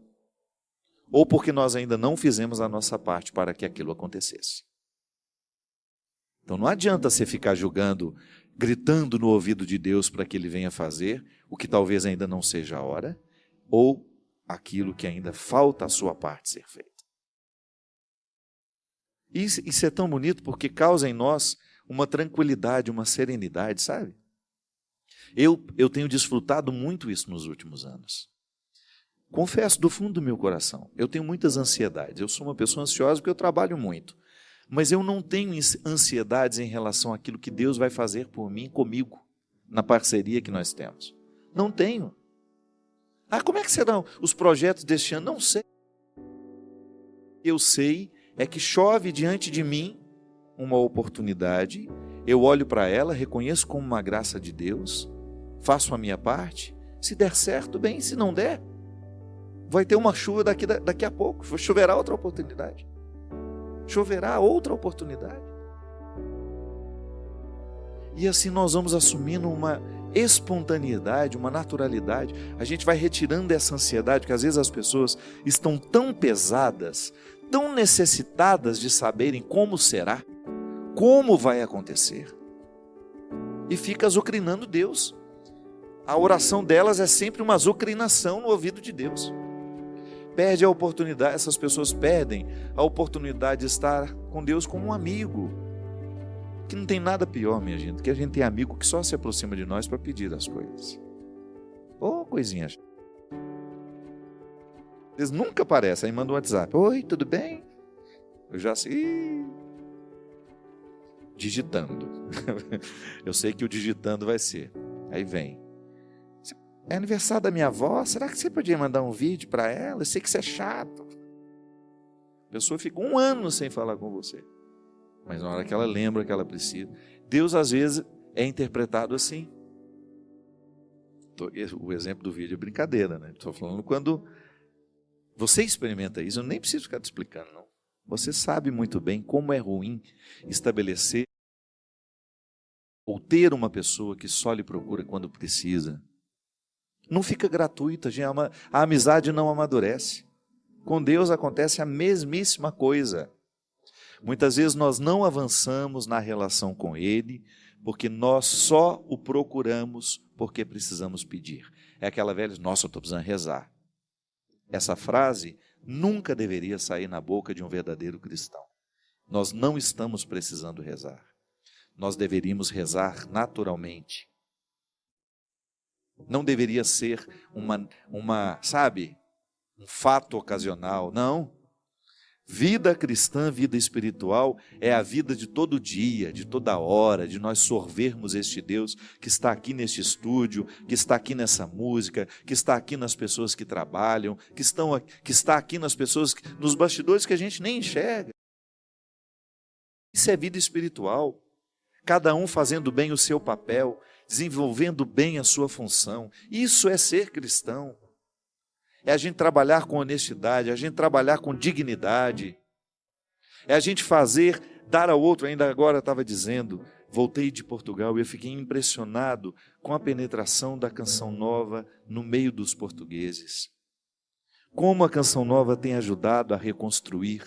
ou porque nós ainda não fizemos a nossa parte para que aquilo acontecesse. Então não adianta você ficar julgando, gritando no ouvido de Deus para que Ele venha fazer o que talvez ainda não seja a hora, ou aquilo que ainda falta a sua parte ser feita. Isso é tão bonito porque causa em nós uma tranquilidade, uma serenidade, sabe? Eu tenho desfrutado muito isso nos últimos anos. Confesso do fundo do meu coração, eu tenho muitas ansiedades. Eu sou uma pessoa ansiosa porque eu trabalho muito. Mas eu não tenho ansiedades em relação àquilo que Deus vai fazer por mim, comigo, na parceria que nós temos. Não tenho. Como é que serão os projetos deste ano? Não sei. Eu sei é que chove diante de mim uma oportunidade, eu olho para ela, reconheço como uma graça de Deus, faço a minha parte, se der certo, bem, se não der, vai ter uma chuva daqui a pouco, choverá outra oportunidade. Choverá outra oportunidade. E assim nós vamos assumindo uma espontaneidade, uma naturalidade. A gente vai retirando essa ansiedade, porque às vezes as pessoas estão tão pesadas, tão necessitadas de saberem como será, como vai acontecer, e fica azucrinando Deus. A oração delas é sempre uma azucrinação no ouvido de Deus. Perde a oportunidade, essas pessoas perdem a oportunidade de estar com Deus como um amigo. Que não tem nada pior, minha gente, que a gente tem amigo que só se aproxima de nós para pedir as coisas. Coisinha. Eles nunca aparecem, aí manda um WhatsApp. Oi, tudo bem? Eu já sei. Digitando. Eu sei que o digitando vai ser. Aí vem. É aniversário da minha avó, será que você podia mandar um vídeo para ela? Eu sei que isso é chato. A pessoa fica 1 ano sem falar com você. Mas na hora que ela lembra que ela precisa. Deus às vezes é interpretado assim. O exemplo do vídeo é brincadeira, né? Estou falando quando você experimenta isso, eu nem preciso ficar te explicando, não. Você sabe muito bem como é ruim estabelecer ou ter uma pessoa que só lhe procura quando precisa. Não fica gratuita, a amizade não amadurece. Com Deus acontece a mesmíssima coisa. Muitas vezes nós não avançamos na relação com Ele, porque nós só o procuramos porque precisamos pedir. É aquela velha, nossa, eu estou precisando rezar. Essa frase nunca deveria sair na boca de um verdadeiro cristão. Nós não estamos precisando rezar. Nós deveríamos rezar naturalmente. Não deveria ser um fato ocasional, não. Vida cristã, vida espiritual, é a vida de todo dia, de toda hora, de nós sorvermos este Deus que está aqui neste estúdio, que está aqui nessa música, que está aqui nas pessoas que trabalham, que está aqui nas pessoas, nos bastidores que a gente nem enxerga. Isso é vida espiritual. Cada um fazendo bem o seu papel, desenvolvendo bem a sua função. Isso é ser cristão. É a gente trabalhar com honestidade, é a gente trabalhar com dignidade. É a gente dar ao outro. Ainda agora eu estava dizendo, voltei de Portugal e eu fiquei impressionado com a penetração da Canção Nova no meio dos portugueses. Como a Canção Nova tem ajudado a reconstruir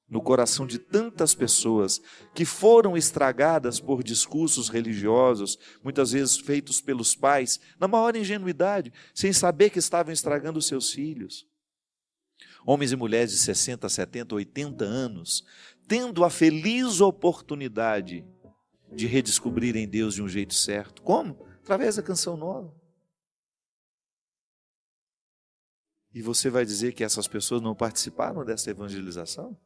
no coração de tantas pessoas que foram estragadas por discursos religiosos, muitas vezes feitos pelos pais, na maior ingenuidade, sem saber que estavam estragando os seus filhos. Homens e mulheres de 60, 70, 80 anos, tendo a feliz oportunidade de redescobrirem Deus de um jeito certo. Como? Através da Canção Nova. E você vai dizer que essas pessoas não participaram dessa evangelização?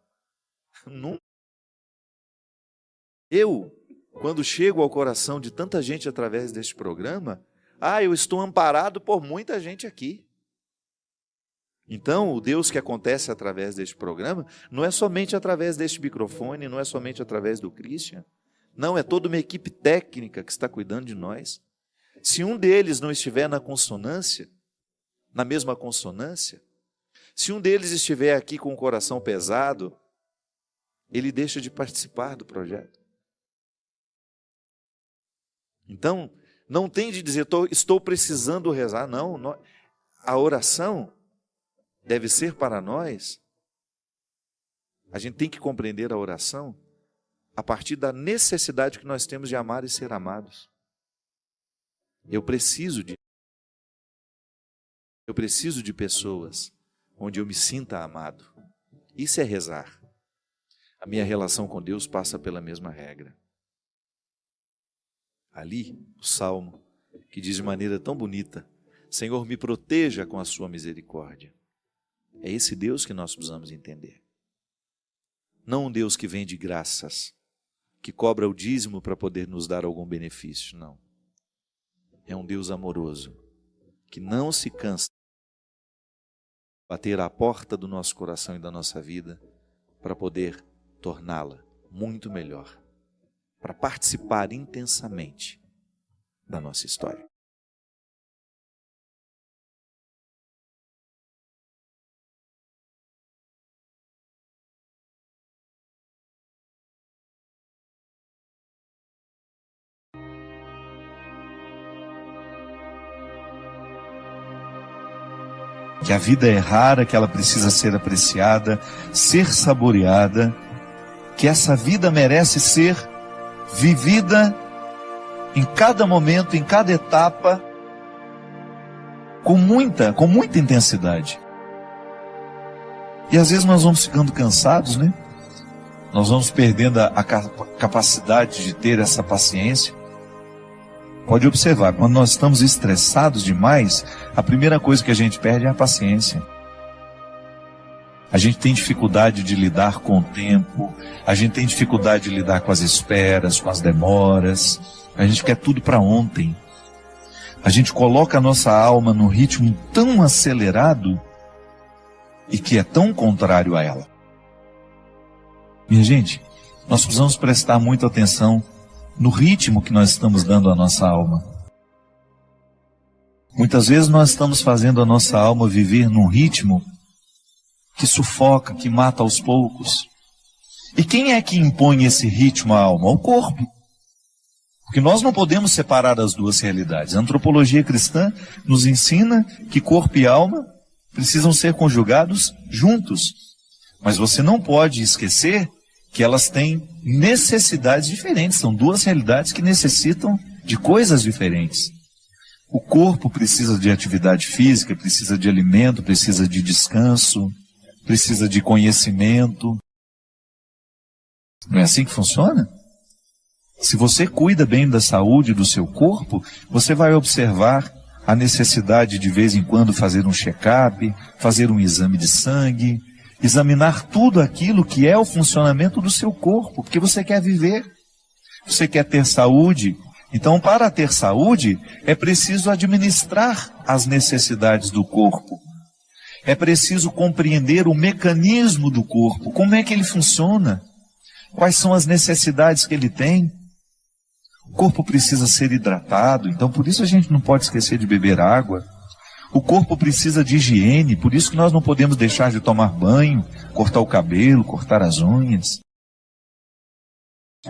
Não. Eu, quando chego ao coração de tanta gente através deste programa, eu estou amparado por muita gente aqui. Então, o Deus que acontece através deste programa, não é somente através deste microfone, não é somente através do Christian, não, é toda uma equipe técnica que está cuidando de nós. Se um deles não estiver na mesma consonância, se um deles estiver aqui com o coração pesado, ele deixa de participar do projeto. Então, não tem de dizer, estou precisando rezar. Não, a oração deve ser para nós. A gente tem que compreender a oração a partir da necessidade que nós temos de amar e ser amados. Eu preciso de pessoas onde eu me sinta amado. Isso é rezar. A minha relação com Deus passa pela mesma regra. Ali, o Salmo, que diz de maneira tão bonita, Senhor, me proteja com a sua misericórdia. É esse Deus que nós precisamos entender. Não um Deus que vende graças, que cobra o dízimo para poder nos dar algum benefício, não. É um Deus amoroso, que não se cansa de bater à porta do nosso coração e da nossa vida para poder torná-la muito melhor, para participar intensamente da nossa história. Que a vida é rara, que ela precisa ser apreciada, ser saboreada, que essa vida merece ser vivida em cada momento, em cada etapa, com muita intensidade. E às vezes nós vamos ficando cansados, né? Nós vamos perdendo a capacidade de ter essa paciência. Pode observar, quando nós estamos estressados demais, a primeira coisa que a gente perde é a paciência. A gente tem dificuldade de lidar com o tempo, a gente tem dificuldade de lidar com as esperas, com as demoras, a gente quer tudo para ontem. A gente coloca a nossa alma num ritmo tão acelerado e que é tão contrário a ela. Minha gente, nós precisamos prestar muita atenção no ritmo que nós estamos dando à nossa alma. Muitas vezes nós estamos fazendo a nossa alma viver num ritmo que sufoca, que mata aos poucos. E quem é que impõe esse ritmo à alma? O corpo. Porque nós não podemos separar as duas realidades. A antropologia cristã nos ensina que corpo e alma precisam ser conjugados juntos. Mas você não pode esquecer que elas têm necessidades diferentes. São duas realidades que necessitam de coisas diferentes. O corpo precisa de atividade física, precisa de alimento, precisa de descanso, precisa de conhecimento. Não é assim que funciona? Se você cuida bem da saúde do seu corpo, você vai observar a necessidade de vez em quando fazer um check-up, fazer um exame de sangue, examinar tudo aquilo que é o funcionamento do seu corpo, porque você quer viver, você quer ter saúde. Então, para ter saúde, é preciso administrar as necessidades do corpo. É preciso compreender o mecanismo do corpo, como é que ele funciona, quais são as necessidades que ele tem. O corpo precisa ser hidratado, então por isso a gente não pode esquecer de beber água. O corpo precisa de higiene, por isso que nós não podemos deixar de tomar banho, cortar o cabelo, cortar as unhas.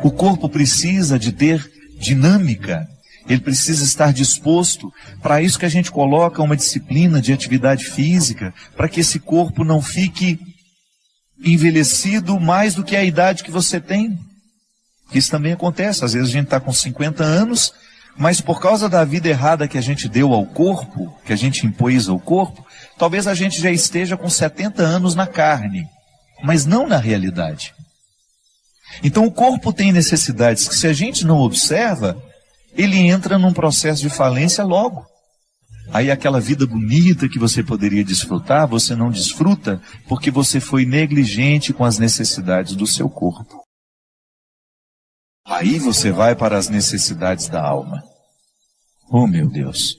O corpo precisa de ter dinâmica, ele precisa estar disposto. Para isso que a gente coloca uma disciplina de atividade física, para que esse corpo não fique envelhecido mais do que a idade que você tem. Isso também acontece, às vezes a gente está com 50 anos, mas por causa da vida errada que a gente deu ao corpo, que a gente impôs ao corpo, talvez a gente já esteja com 70 anos na carne, mas não na realidade. Então o corpo tem necessidades que, se a gente não observa, ele entra num processo de falência logo. Aí aquela vida bonita que você poderia desfrutar, você não desfruta porque você foi negligente com as necessidades do seu corpo. Aí você vai para as necessidades da alma. Oh, meu Deus!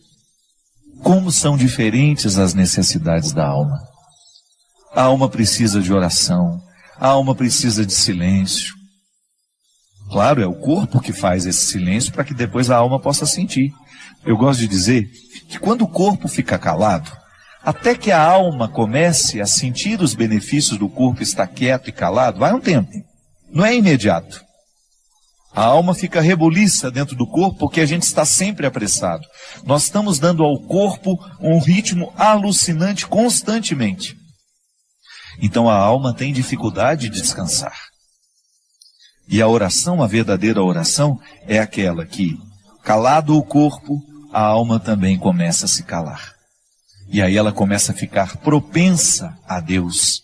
Como são diferentes as necessidades da alma. A alma precisa de oração, a alma precisa de silêncio. Claro, é o corpo que faz esse silêncio para que depois a alma possa sentir. Eu gosto de dizer que quando o corpo fica calado, até que a alma comece a sentir os benefícios do corpo estar quieto e calado, vai um tempo. Não é imediato. A alma fica rebuliça dentro do corpo porque a gente está sempre apressado. Nós estamos dando ao corpo um ritmo alucinante constantemente. Então a alma tem dificuldade de descansar. E a oração, a verdadeira oração, é aquela que, calado o corpo, a alma também começa a se calar. E aí ela começa a ficar propensa a Deus.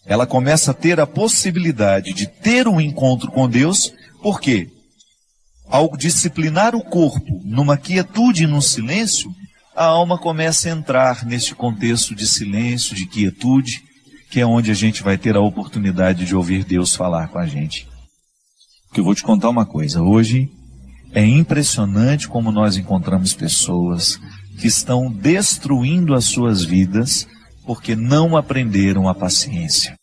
Ela começa a ter a possibilidade de ter um encontro com Deus. Por quê? Ao disciplinar o corpo numa quietude e num silêncio, a alma começa a entrar neste contexto de silêncio, de quietude, que é onde a gente vai ter a oportunidade de ouvir Deus falar com a gente. Porque eu vou te contar uma coisa, hoje é impressionante como nós encontramos pessoas que estão destruindo as suas vidas porque não aprenderam a paciência.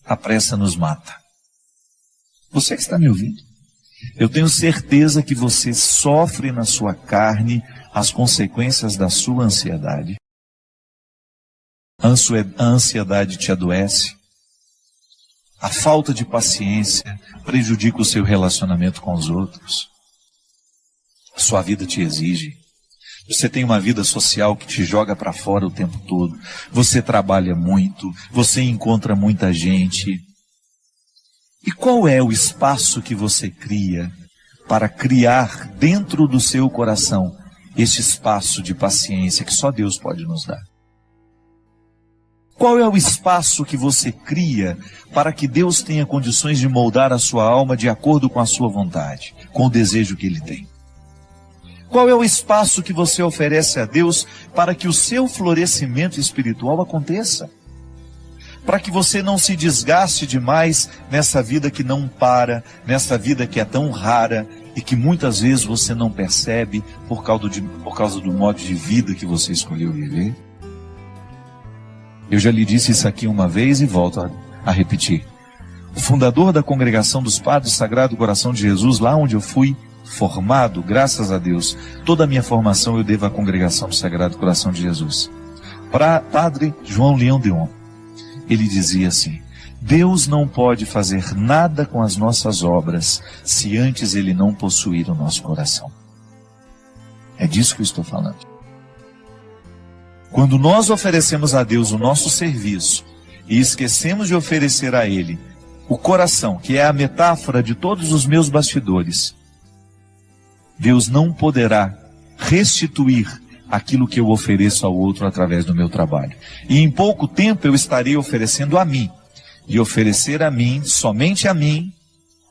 A pressa nos mata. Você que está me ouvindo, eu tenho certeza que você sofre na sua carne as consequências da sua ansiedade. A ansiedade te adoece. A falta de paciência prejudica o seu relacionamento com os outros. A sua vida te exige. Você tem uma vida social que te joga para fora o tempo todo. Você trabalha muito, você encontra muita gente. E qual é o espaço que você cria para criar dentro do seu coração esse espaço de paciência que só Deus pode nos dar? Qual é o espaço que você cria para que Deus tenha condições de moldar a sua alma de acordo com a sua vontade, com o desejo que Ele tem? Qual é o espaço que você oferece a Deus para que o seu florescimento espiritual aconteça? Para que você não se desgaste demais nessa vida que não para, nessa vida que é tão rara e que muitas vezes você não percebe por causa do modo de vida que você escolheu viver? Eu já lhe disse isso aqui uma vez e volto a repetir. O fundador da Congregação dos Padres Sagrado Coração de Jesus, lá onde eu fui formado, graças a Deus, toda a minha formação eu devo à Congregação do Sagrado Coração de Jesus. Padre João Leão Deon, ele dizia assim: Deus não pode fazer nada com as nossas obras se antes Ele não possuir o nosso coração. É disso que eu estou falando. Quando nós oferecemos a Deus o nosso serviço e esquecemos de oferecer a Ele o coração, que é a metáfora de todos os meus bastidores, Deus não poderá restituir aquilo que eu ofereço ao outro através do meu trabalho. E em pouco tempo eu estarei oferecendo a mim. E oferecer a mim, somente a mim,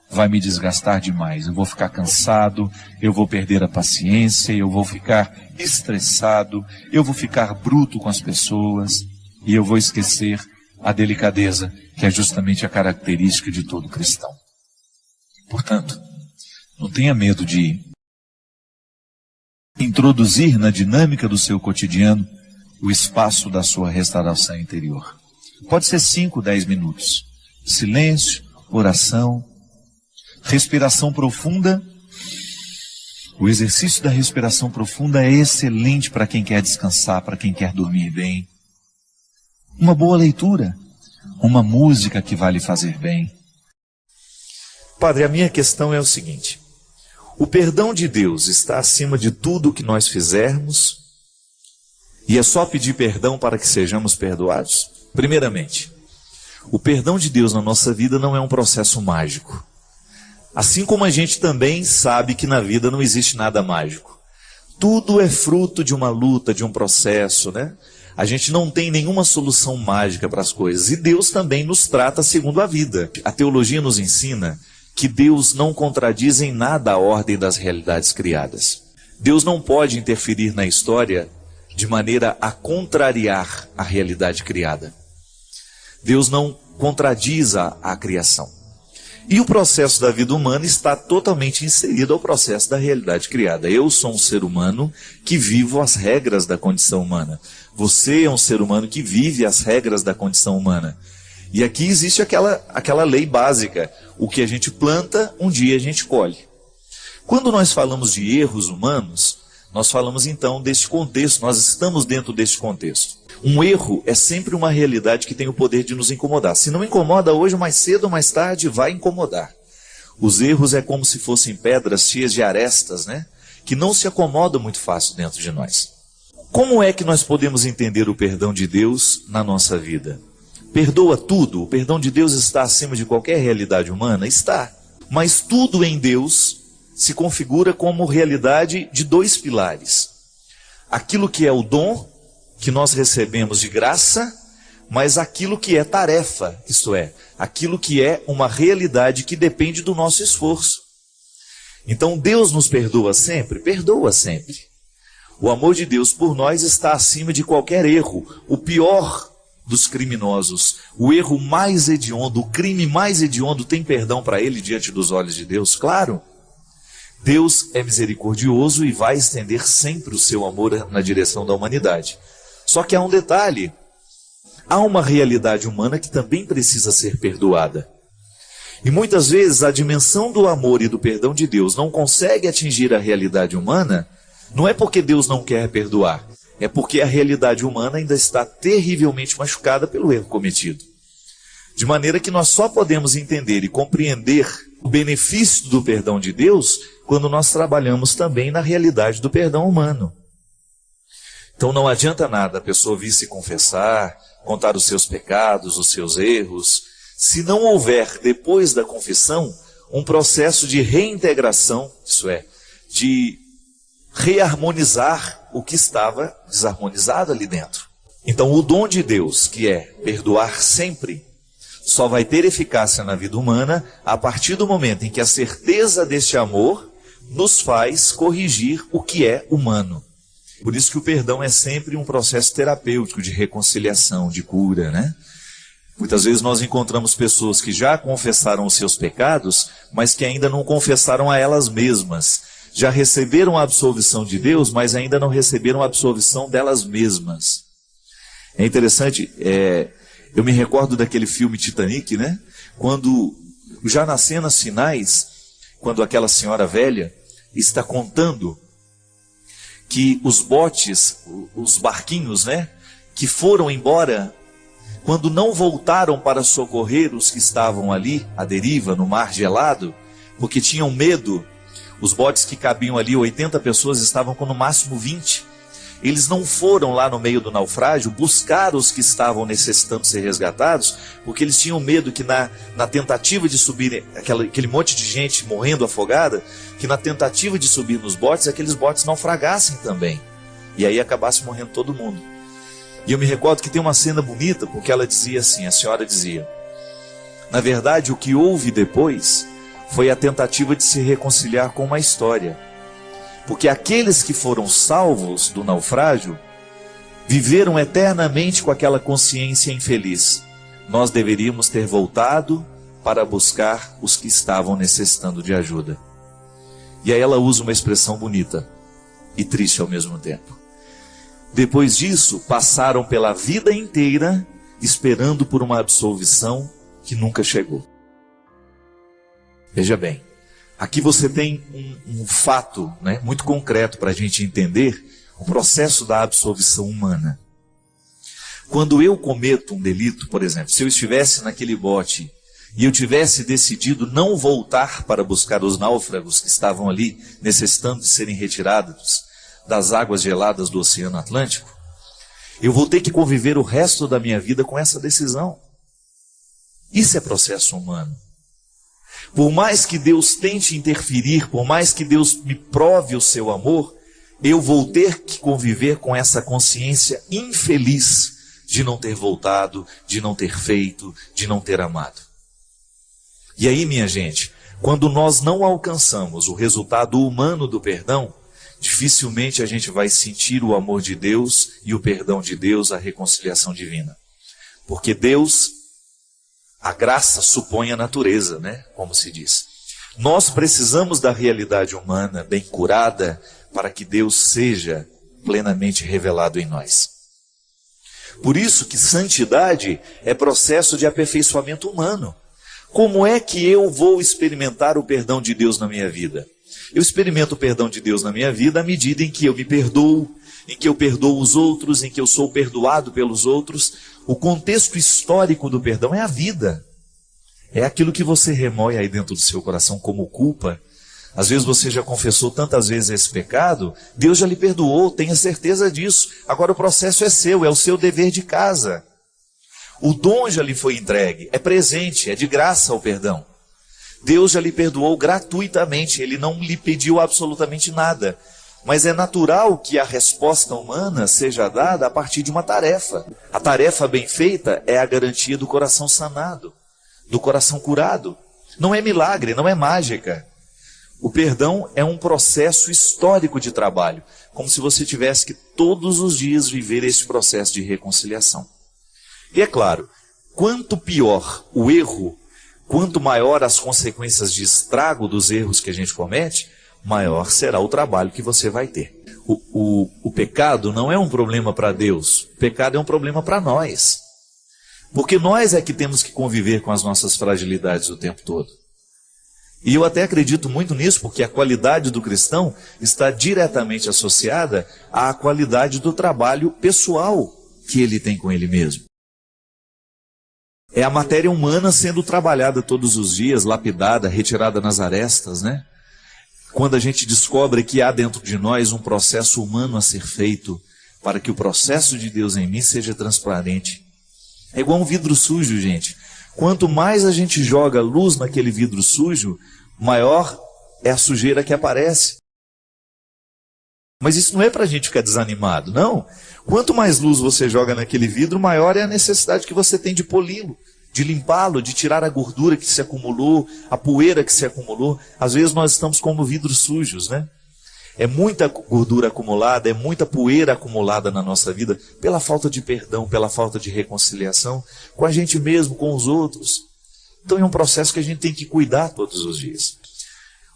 vai me desgastar demais. Eu vou ficar cansado, eu vou perder a paciência, eu vou ficar estressado, eu vou ficar bruto com as pessoas e eu vou esquecer a delicadeza, que é justamente a característica de todo cristão. Portanto, não tenha medo de introduzir na dinâmica do seu cotidiano o espaço da sua restauração interior. Pode ser 5, 10 minutos. Silêncio, oração, respiração profunda. O exercício da respiração profunda é excelente para quem quer descansar, para quem quer dormir bem. Uma boa leitura, uma música que vai lhe fazer bem. Padre, a minha questão é o seguinte: o perdão de Deus está acima de tudo o que nós fizermos e é só pedir perdão para que sejamos perdoados? Primeiramente, o perdão de Deus na nossa vida não é um processo mágico. Assim como a gente também sabe que na vida não existe nada mágico. Tudo é fruto de uma luta, de um processo, né? A gente não tem nenhuma solução mágica para as coisas. E Deus também nos trata segundo a vida. A teologia nos ensina que Deus não contradiz em nada a ordem das realidades criadas. Deus não pode interferir na história de maneira a contrariar a realidade criada. Deus não contradiz a criação. E o processo da vida humana está totalmente inserido ao processo da realidade criada. Eu sou um ser humano que vivo as regras da condição humana. Você é um ser humano que vive as regras da condição humana. E aqui existe aquela lei básica. O que a gente planta, um dia a gente colhe. Quando nós falamos de erros humanos, nós falamos então desse contexto, nós estamos dentro desse contexto. Um erro é sempre uma realidade que tem o poder de nos incomodar. Se não incomoda hoje, mais cedo ou mais tarde vai incomodar. Os erros é como se fossem pedras cheias de arestas, né? Que não se acomodam muito fácil dentro de nós. Como é que nós podemos entender o perdão de Deus na nossa vida? Perdoa tudo? O perdão de Deus está acima de qualquer realidade humana? Está. Mas tudo em Deus se configura como realidade de 2 pilares. Aquilo que é o dom que nós recebemos de graça, mas aquilo que é tarefa, isto é, aquilo que é uma realidade que depende do nosso esforço. Então Deus nos perdoa sempre? Perdoa sempre. O amor de Deus por nós está acima de qualquer erro. O pior dos criminosos, o erro mais hediondo, o crime mais hediondo tem perdão para ele diante dos olhos de Deus? Claro. Deus é misericordioso e vai estender sempre o seu amor na direção da humanidade. Só que há um detalhe. Há uma realidade humana que também precisa ser perdoada. E muitas vezes a dimensão do amor e do perdão de Deus não consegue atingir a realidade humana, não é porque Deus não quer perdoar, é porque a realidade humana ainda está terrivelmente machucada pelo erro cometido. De maneira que nós só podemos entender e compreender o benefício do perdão de Deus quando nós trabalhamos também na realidade do perdão humano. Então não adianta nada a pessoa vir se confessar, contar os seus pecados, os seus erros, se não houver, depois da confissão, um processo de reintegração, isso é, de reharmonizar o que estava desarmonizado ali dentro. Então o dom de Deus, que é perdoar sempre, só vai ter eficácia na vida humana a partir do momento em que a certeza deste amor nos faz corrigir o que é humano. Por isso que o perdão é sempre um processo terapêutico de reconciliação, de cura, né? Muitas vezes nós encontramos pessoas que já confessaram os seus pecados, mas que ainda não confessaram a elas mesmas. Já receberam a absolvição de Deus, mas ainda não receberam a absolvição delas mesmas. É interessante, eu me recordo daquele filme Titanic, né? Quando, já nas cenas finais, quando aquela senhora velha está contando que os botes, os barquinhos, né? Que foram embora, quando não voltaram para socorrer os que estavam ali, à deriva, no mar gelado, porque tinham medo. Os botes que cabiam ali, 80 pessoas, estavam com no máximo 20. Eles não foram lá no meio do naufrágio buscar os que estavam necessitando ser resgatados, porque eles tinham medo que na tentativa de subir, aquele monte de gente morrendo afogada, que na tentativa de subir nos botes, aqueles botes naufragassem também. E aí acabasse morrendo todo mundo. E eu me recordo que tem uma cena bonita, porque ela dizia assim, a senhora dizia, na verdade o que houve depois foi a tentativa de se reconciliar com uma história. Porque aqueles que foram salvos do naufrágio viveram eternamente com aquela consciência infeliz. Nós deveríamos ter voltado para buscar os que estavam necessitando de ajuda. E aí ela usa uma expressão bonita e triste ao mesmo tempo. Depois disso, passaram pela vida inteira esperando por uma absolvição que nunca chegou. Veja bem, aqui você tem um fato, né, muito concreto para a gente entender o processo da absolvição humana. Quando eu cometo um delito, por exemplo, se eu estivesse naquele bote e eu tivesse decidido não voltar para buscar os náufragos que estavam ali necessitando de serem retirados das águas geladas do Oceano Atlântico, eu vou ter que conviver o resto da minha vida com essa decisão. Isso é processo humano. Por mais que Deus tente interferir, por mais que Deus me prove o seu amor, eu vou ter que conviver com essa consciência infeliz de não ter voltado, de não ter feito, de não ter amado. E aí, minha gente, quando nós não alcançamos o resultado humano do perdão, dificilmente a gente vai sentir o amor de Deus e o perdão de Deus, a reconciliação divina. Porque Deus, a graça supõe a natureza, né? Como se diz. Nós precisamos da realidade humana bem curada para que Deus seja plenamente revelado em nós. Por isso que santidade é processo de aperfeiçoamento humano. Como é que eu vou experimentar o perdão de Deus na minha vida? Eu experimento o perdão de Deus na minha vida à medida em que eu me perdoo, em que eu perdoo os outros, em que eu sou perdoado pelos outros. O contexto histórico do perdão é a vida. É aquilo que você remoe aí dentro do seu coração como culpa. Às vezes você já confessou tantas vezes esse pecado, Deus já lhe perdoou, tenha certeza disso. Agora o processo é seu, é o seu dever de casa. O dom já lhe foi entregue, é presente, é de graça o perdão. Deus já lhe perdoou gratuitamente, Ele não lhe pediu absolutamente nada. Mas é natural que a resposta humana seja dada a partir de uma tarefa. A tarefa bem feita é a garantia do coração sanado, do coração curado. Não é milagre, não é mágica. O perdão é um processo histórico de trabalho, como se você tivesse que todos os dias viver esse processo de reconciliação. E é claro, quanto pior o erro, quanto maior as consequências de estrago dos erros que a gente comete, maior será o trabalho que você vai ter. O pecado não é um problema para Deus, o pecado é um problema para nós. Porque nós é que temos que conviver com as nossas fragilidades o tempo todo. E eu até acredito muito nisso, porque a qualidade do cristão está diretamente associada à qualidade do trabalho pessoal que ele tem com ele mesmo. É a matéria humana sendo trabalhada todos os dias, lapidada, retirada nas arestas, né? Quando a gente descobre que há dentro de nós um processo humano a ser feito para que o processo de Deus em mim seja transparente. É igual um vidro sujo, gente. Quanto mais a gente joga luz naquele vidro sujo, maior é a sujeira que aparece. Mas isso não é para a gente ficar desanimado, não. Quanto mais luz você joga naquele vidro, maior é a necessidade que você tem de poli-lo, de limpá-lo, de tirar a gordura que se acumulou, a poeira que se acumulou. Às vezes nós estamos como vidros sujos, né? É muita gordura acumulada, é muita poeira acumulada na nossa vida, pela falta de perdão, pela falta de reconciliação com a gente mesmo, com os outros. Então é um processo que a gente tem que cuidar todos os dias.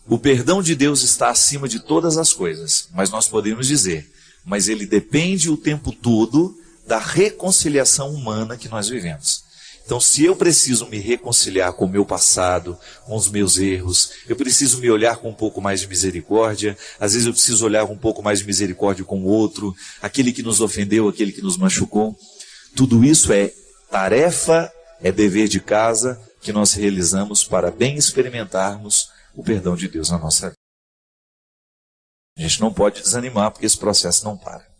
O perdão de Deus está acima de todas as coisas, mas nós podemos dizer, mas ele depende o tempo todo da reconciliação humana que nós vivemos. Então, se eu preciso me reconciliar com o meu passado, com os meus erros, eu preciso me olhar com um pouco mais de misericórdia, às vezes eu preciso olhar com um pouco mais de misericórdia com o outro, aquele que nos ofendeu, aquele que nos machucou. Tudo isso é tarefa, é dever de casa que nós realizamos para bem experimentarmos o perdão de Deus na nossa vida. A gente não pode desanimar porque esse processo não para.